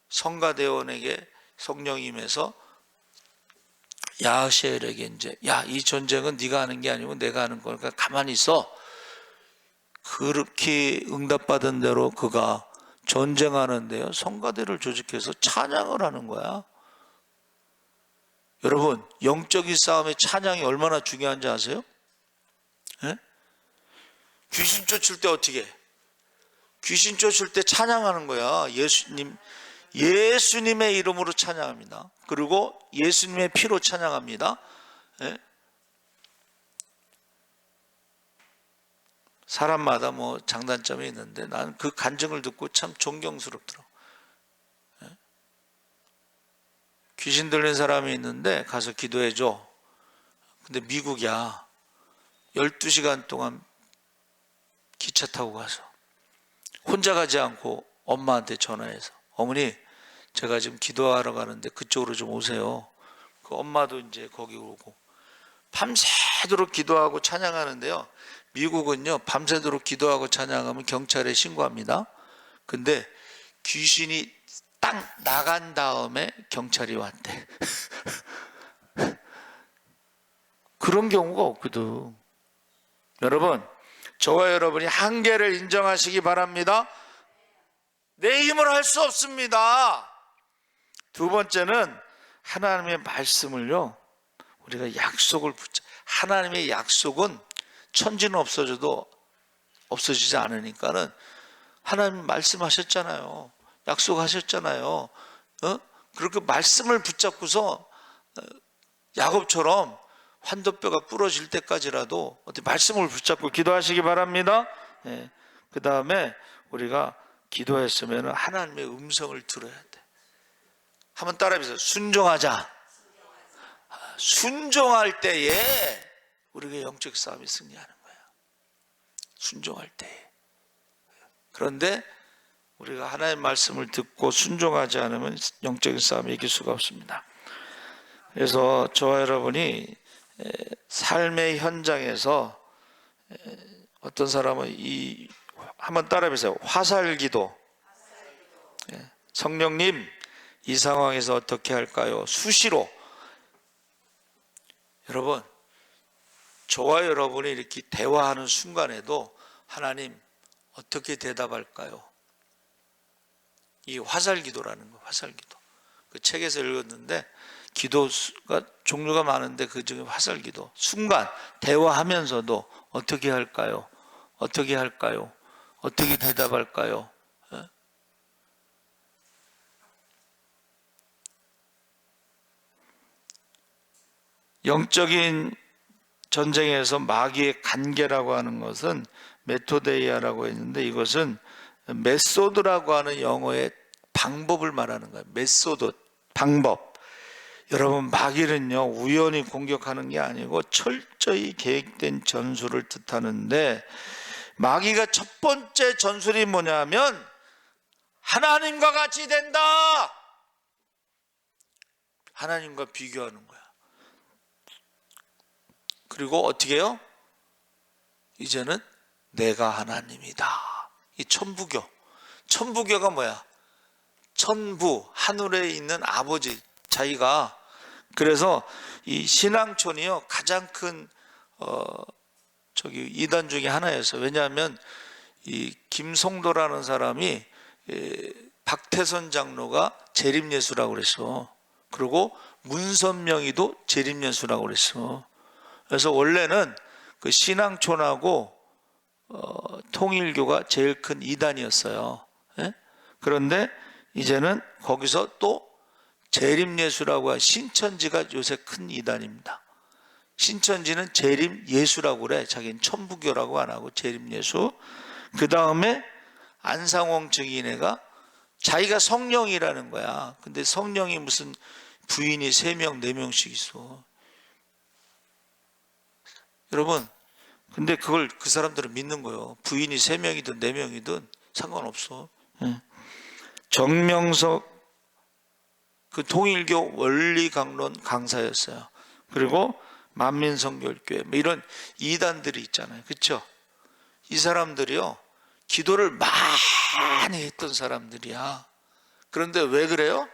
성가대원에게 성령이 임해서 야하시엘에게 이제, 야, 이 전쟁은 네가 하는 게 아니고 내가 하는 거니까 가만히 있어. 그렇게 응답받은 대로 그가 전쟁하는데요, 성가대를 조직해서 찬양을 하는 거야. 여러분, 영적인 싸움에 찬양이 얼마나 중요한지 아세요? 예? 귀신 쫓을 때 어떻게 해? 귀신 쫓을 때 찬양하는 거야. 예수님의 이름으로 찬양합니다. 그리고 예수님의 피로 찬양합니다. 예? 사람마다 뭐 장단점이 있는데 나는 그 간증을 듣고 참 존경스럽더라고. 예? 귀신 들린 사람이 있는데 가서 기도해줘. 근데 미국이야. 12시간 동안 기차 타고 가서 혼자 가지 않고 엄마한테 전화해서, 어머니, 제가 지금 기도하러 가는데 그쪽으로 좀 오세요. 그 엄마도 이제 거기 오고 밤새도록 기도하고 찬양하는데요, 미국은요 밤새도록 기도하고 찬양하면 경찰에 신고합니다. 근데 귀신이 딱 나간 다음에 경찰이 왔대. 그런 경우가 없거든. 여러분, 저와 여러분이 한계를 인정하시기 바랍니다. 내 힘으로 할 수 없습니다. 두 번째는 하나님의 말씀을요, 우리가 약속을 하나님의 약속은 천지는 없어져도 없어지지 않으니까는 하나님 말씀하셨잖아요. 약속하셨잖아요. 그렇게 말씀을 붙잡고서 야곱처럼 환도뼈가 부러질 때까지라도 어떻게 말씀을 붙잡고 기도하시기 바랍니다. 예. 그 다음에 우리가 기도했으면 하나님의 음성을 들어야 돼. 한번 따라해보세요. 순종하자. 순종할 때에 우리가 영적 싸움이 승리하는 거야. 순종할 때에. 그런데 우리가 하나님의 말씀을 듣고 순종하지 않으면 영적인 싸움을 이길 수가 없습니다. 그래서 저와 여러분이 삶의 현장에서 어떤 사람은 한번 따라해보세요. 화살기도. 성령님, 이 상황에서 어떻게 할까요? 수시로. 여러분, 저와 여러분이 이렇게 대화하는 순간에도 하나님 어떻게 대답할까요? 이 화살기도라는 거, 화살기도. 그 책에서 읽었는데 기도가 종류가 많은데 그 중에 화살기도. 순간 대화하면서도 어떻게 할까요? 어떻게 할까요? 어떻게 대답할까요? 영적인 전쟁에서 마귀의 간계라고 하는 것은 메토데이아라고 했는데, 이것은 메소드라고 하는 영어의 방법을 말하는 거예요. 메소드, 방법. 여러분, 마귀는요 우연히 공격하는 게 아니고 철저히 계획된 전술을 뜻하는데, 마귀가 첫 번째 전술이 뭐냐면 하나님과 같이 된다. 하나님과 비교하는 거야. 그리고 어떻게 해요? 이제는 내가 하나님이다. 이 천부교. 천부교가 뭐야? 천부, 하늘에 있는 아버지, 자기가. 그래서 이 신앙촌이요 가장 큰 이단 중에 하나였어요. 왜냐하면 이 김송도라는 사람이 박태선 장로가 재림예수라고 그랬어. 그리고 문선명이도 재림예수라고 그랬어. 그래서 원래는 그 신앙촌하고 통일교가 제일 큰 이단이었어요. 예? 그런데 이제는 거기서 또 재림예수라고 하는 신천지가 요새 큰 이단입니다. 신천지는 재림예수라고 그래. 자기는 천부교라고 안 하고 재림예수. 그 다음에 안상홍 증인회가 자기가 성령이라는 거야. 근데 성령이 무슨 부인이 3명 4명씩 있어. 여러분, 근데 그걸 그 사람들은 믿는 거예요. 부인이 3명이든 4명이든 상관없어. 정명석 그 통일교 원리강론 강사였어요. 그리고 만민성결교회 뭐 이런 이단들이 있잖아요. 그렇죠? 이 사람들이요, 기도를 많이 했던 사람들이야. 그런데 왜 그래요?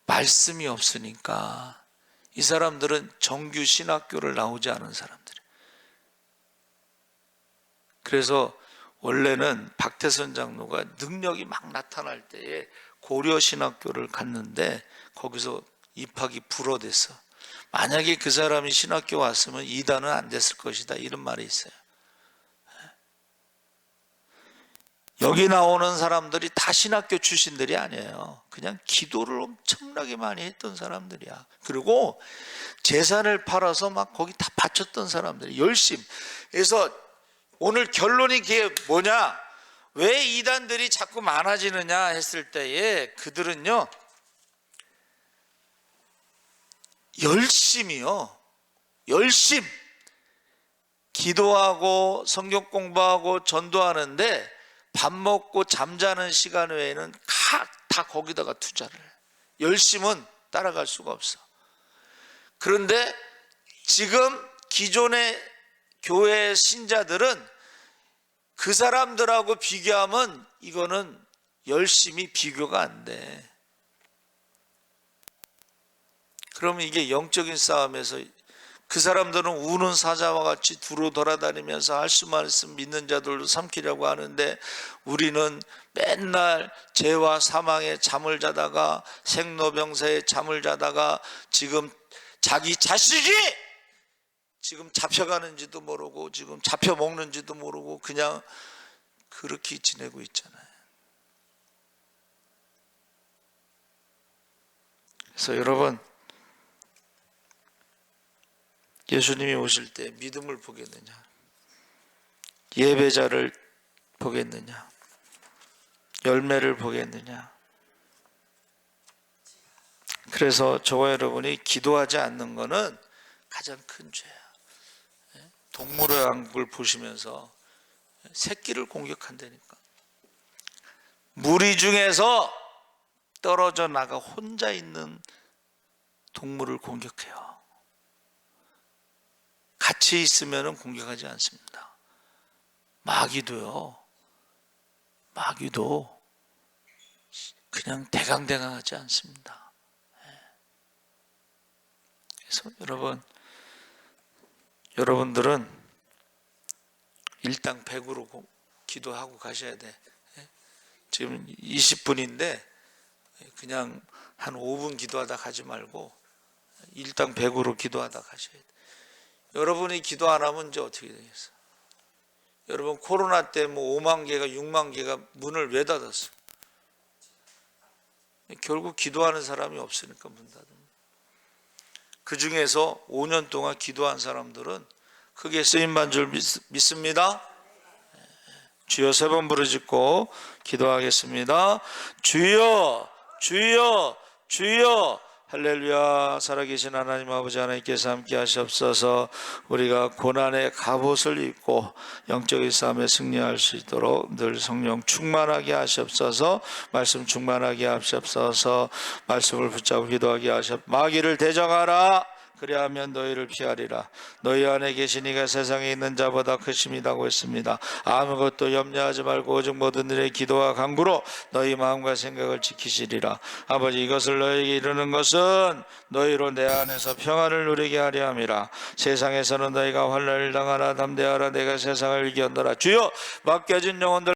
말씀이 없으니까. 이 사람들은 정규 신학교를 나오지 않은 사람들이에요. 그래서 원래는 박태선 장로가 능력이 막 나타날 때에 고려신학교를 갔는데 거기서 입학이 불어댔어. 만약에 그 사람이 신학교 왔으면 이단은 안 됐을 것이다, 이런 말이 있어요. 여기 나오는 사람들이 다 신학교 출신들이 아니에요. 그냥 기도를 엄청나게 많이 했던 사람들이야. 그리고 재산을 팔아서 막 거기 다 바쳤던 사람들이 열심. 그래서 오늘 결론이 그게 뭐냐, 왜 이단들이 자꾸 많아지느냐 했을 때에 그들은요, 열심 기도하고 성경 공부하고 전도하는데 밥 먹고 잠자는 시간 외에는 다 거기다가 투자를 해요. 열심은 따라갈 수가 없어. 그런데 지금 기존의 교회 신자들은 그 사람들하고 비교하면 이거는 열심히 비교가 안 돼. 그러면 이게 영적인 싸움에서 그 사람들은 우는 사자와 같이 두루 돌아다니면서 할 수만 있으면 믿는 자들로 삼키려고 하는데, 우리는 맨날 죄와 사망에 잠을 자다가 생로병사에 잠을 자다가 지금 자기 자식이 지금 잡혀가는지도 모르고 지금 잡혀 먹는지도 모르고 그냥 그렇게 지내고 있잖아요. 그래서 여러분, 예수님이 오실 때 믿음을 보겠느냐, 예배자를 보겠느냐, 열매를 보겠느냐. 그래서 저와 여러분이 기도하지 않는 것은 가장 큰 죄야. 동물의 왕국을 보시면서 새끼를 공격한다니까. 무리 중에서 떨어져 나가 혼자 있는 동물을 공격해요. 같이 있으면 공격하지 않습니다. 마귀도 그냥 대강대강하지 않습니다. 그래서 여러분들은 일당백으로 기도하고 가셔야 돼. 지금 20분인데 그냥 한 5분 기도하다 가지 말고 일당백으로 기도하다 가셔야 돼. 여러분이 기도 안 하면 이제 어떻게 되겠어? 여러분, 코로나 때 뭐 5만 개가 6만 개가 문을 왜 닫았어? 결국 기도하는 사람이 없으니까 문 닫은. 그 중에서 5년 동안 기도한 사람들은 크게 쓰임받은 줄 믿습니다. 주여 3번 부르짖고 기도하겠습니다. 주여, 주여, 주여. 할렐루야. 살아계신 하나님 아버지, 하나님께서 함께 하시옵소서. 우리가 고난의 갑옷을 입고 영적인 싸움에 승리할 수 있도록 늘 성령 충만하게 하시옵소서. 말씀 충만하게 하시옵소서. 말씀을 붙잡고 기도하게 하시옵소서. 마귀를 대적하라. 그리하면 너희를 피하리라. 너희 안에 계신 이가 세상에 있는 자보다 크심이라고 했습니다. 아무것도 염려하지 말고 오직 모든 일에 기도와 간구로 너희 마음과 생각을 지키시리라. 아버지, 이것을 너희에게 이루는 것은 너희로 내 안에서 평안을 누리게 하려 함이라. 세상에서는 너희가 환난을 당하나 담대하라. 내가 세상을 이겼노라. 주여, 맡겨진 영혼들